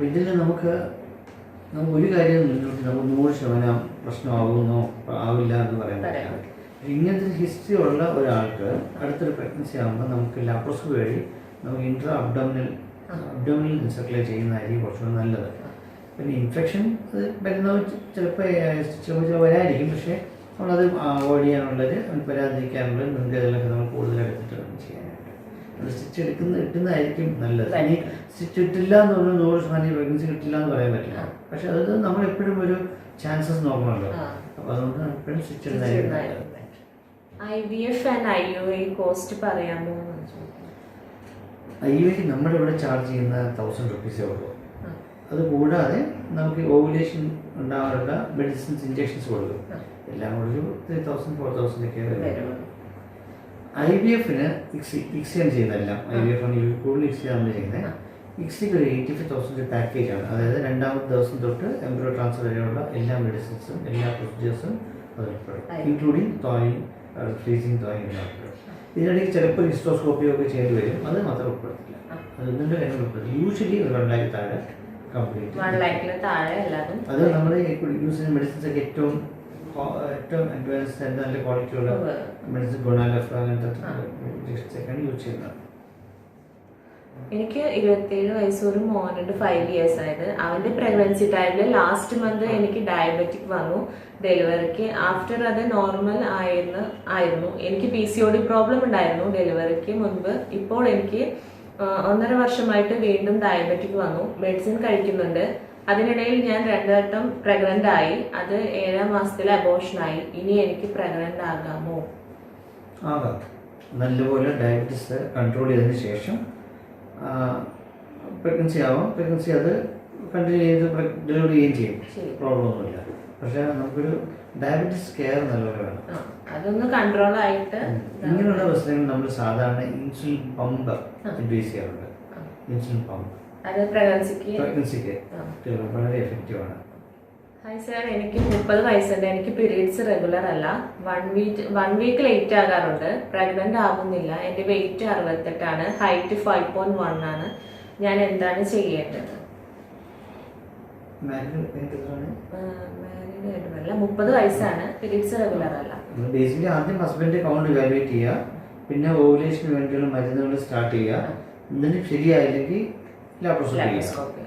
ഇതിൽ നമുക്ക് ഒരു കാര്യം മുന്നോട്ട് നമുക്ക് 100% പ്രശ്നമാകുന്നോ ആവില്ല എന്ന് പറയാൻ പറ്റില്ല. ഇങ്ങനത്തെ ഹിസ്റ്ററി ഉള്ള ഒരാൾക്ക് അടുത്തൊരു പ്രഗ്നൻസി ആകുമ്പോൾ നമുക്ക് ലാപ്രോസ്കോപ്പി വഴി നമുക്ക് അബ്ഡോമിനൽ സർക്കുലേറ്റ് ചെയ്യുന്നതായിരിക്കും കുറച്ചുകൂടി നല്ലത്. പിന്നെ ഇൻഫെക്ഷൻ അത് വരുന്നത് ചിലപ്പോൾ വരായിരിക്കും. പക്ഷേ നമ്മളത് അവോയ്ഡ് ചെയ്യാനുള്ളത്, വരാതിരിക്കാനുള്ളത് മുൻകരുതലൊക്കെ നമ്മൾ കൂടുതലെടുത്തിട്ട് വേണം ചെയ്യാനായിട്ട്. അത് സ്റ്റിച്ച് ഇട്ടുന്നതായിരിക്കും നല്ലത്. ഇനി സ്റ്റിച്ച് ഇട്ടില്ല എന്ന് പറഞ്ഞാൽ 100% പ്രഗ്നൻസി കിട്ടില്ല എന്ന് പറയാൻ പറ്റില്ല. പക്ഷെ അത് നമ്മളെപ്പോഴും ഒരു ചാൻസസ് നോക്കണമല്ലോ. അപ്പോൾ അതുകൊണ്ട് എപ്പോഴും സ്റ്റിച്ച് ഇടുന്നതായിരിക്കും നല്ലത്. IVF and IUI കോസ്റ്റ് പറയാമോ? IUI നമ്മുടെ ഇവിടെ ചാർജ് ചെയ്യുന്ന 1,000 rupees ഉള്ളൂ. അത് കൂടാതെ നമുക്ക് ഓവുലേഷൻ ഉണ്ടാകാനുള്ള മെഡിസിൻസ്, ഇഞ്ചക്ഷൻസ് കൊടുക്കും. എല്ലാം കൂടി 3,000-4,000 ഒക്കെ വരും. IVF-ന് ഇക്സിയാണ് ചെയ്യുന്നതെല്ലാം. IVF ആണ് കൂടുതൽ ഇക്സിയാണ് ചെയ്യുന്നത്. ഇക്സിക്ക് ഒരു 85,000 പാക്കേജാണ്. അതായത് 2ാമത്തെ ദിവസം തൊട്ട് എംബ്രിയോ ട്രാൻസ്ഫർ വരെയുള്ള എല്ലാ മെഡിസിൻസും എല്ലാ പ്രൊസീജിയേഴ്സും അത് ഉൾപ്പെടും, ഇൻക്ലൂഡിങ് തോയിങ്, ഫ്രീസിങ്, തോയിങ് എല്ലാം ഉൾപ്പെടും. ഇതിനിടയ്ക്ക് ചിലപ്പോൾ ഹിസ്റ്റോസ്കോപ്പിയോ ഒക്കെ ചെയ്യേണ്ടി വരും. അത് മാത്രം ഉൾപ്പെടുത്തില്ല. അതൊന്നും കാര്യം ഉൾപ്പെടുത്തില്ല. യൂഷ്വലി ഒരു 1 lakh താഴെ കംപ്ലീറ്റ്. അത് നമ്മുടെ യൂസ് ചെയ്യുന്ന മെഡിസിൻസ് ഒക്കെ ഏറ്റവും അഡ്വാൻസ്ഡ് നല്ല ക്വാളിറ്റിയുള്ള മെഡിസിൻ, ഗുണാലഫ് അങ്ങനത്തെ ഒക്കെയാണ് യൂസ് ചെയ്യുന്നത്. എനിക്ക് 27 വയസ്സ്, ഒരു മോനുണ്ട് 5 years ആയത്. അവന്റെ പ്രഗ്നൻസി ടൈമിൽ ലാസ്റ്റ് മന്ത് എനിക്ക് ഡയബറ്റിക് വന്നു ഡെലിവറിക്ക്. ആഫ്റ്റർ അത് നോർമൽ ആയിരുന്നു. എനിക്ക് PCOD പ്രോബ്ലം ഉണ്ടായിരുന്നു ഡെലിവറിക്ക് മുൻപ്. ഇപ്പോൾ എനിക്ക് 1.5 വർഷമായിട്ട് വീണ്ടും ഡയബറ്റിക് വന്നു. മെഡിസിൻ കഴിക്കുന്നുണ്ട്. അതിനിടയിൽ ഞാൻ 2 വട്ടം പ്രഗ്നന്റ് ആയി. അത് 7ാം മാസത്തിൽ അബോർഷനായി. ഇനി എനിക്ക് പ്രഗ്നന്റ് ആകാമോ? ആകാം. നല്ലപോലെ ഡയബറ്റീസ് കൺട്രോൾ ചെയ്തതിന് ശേഷം പ്രഗ്നൻസി ആവാം. പ്രഗ്നൻസി അത് കണ്ടിന്യൂ ചെയ്ത് ഡെലിവറി ചെയ്യുകയും ചെയ്യും. പ്രോബ്ലം ഒന്നുമില്ല. പക്ഷെ നമുക്കൊരു ഡയബറ്റീസ് കെയർ നല്ലപോലെ വേണം. അതൊന്ന് കൺട്രോൾ ആയിട്ട് ഇങ്ങനെയുള്ള പ്രശ്നങ്ങൾ നമ്മൾ സാധാരണ ഇൻസുലിൻ പമ്പ് അഡ്വൈസ് ചെയ്യാറുണ്ട്. ഇൻസുലിൻ പമ്പ് അത് പ്രഗ്നൻസിക്ക് വളരെ എഫക്റ്റീവ് ആണ്. ഹായ് സാർ, എനിക്ക് 30 വയസ്സുണ്ട്. എനിക്ക് പീരീഡ്സ് റെഗുലർ അല്ല. 1 week ലേറ്റ് ആകാറുണ്ട്. പ്രഗ്നന്റ് ആകുന്നില്ല. എൻ്റെ വെയിറ്റ് 68 ആണ്. ഹൈറ്റ് 5.1 ആണ്. ഞാൻ എന്താണ് ചെയ്യേണ്ടത്? മാരീഡ് 30 വയസ്സാണ്. പീരീഡ്സ് റെഗുലർ അല്ല. ബേസിക്കലി ആദ്യം ഹസ്ബൻഡ് കൗണ്ട് ഇവാലുവേറ്റ് ചെയ്യുക. പിന്നെ ഓവുലേഷന് വേണ്ടിയുള്ള മരുന്നുകൾ സ്റ്റാർട്ട് ചെയ്യുക. എന്തെങ്കിലും ശരിയായില്ലെങ്കിൽ ലാപ്രോസ്കോപ്പി ചെയ്യുക.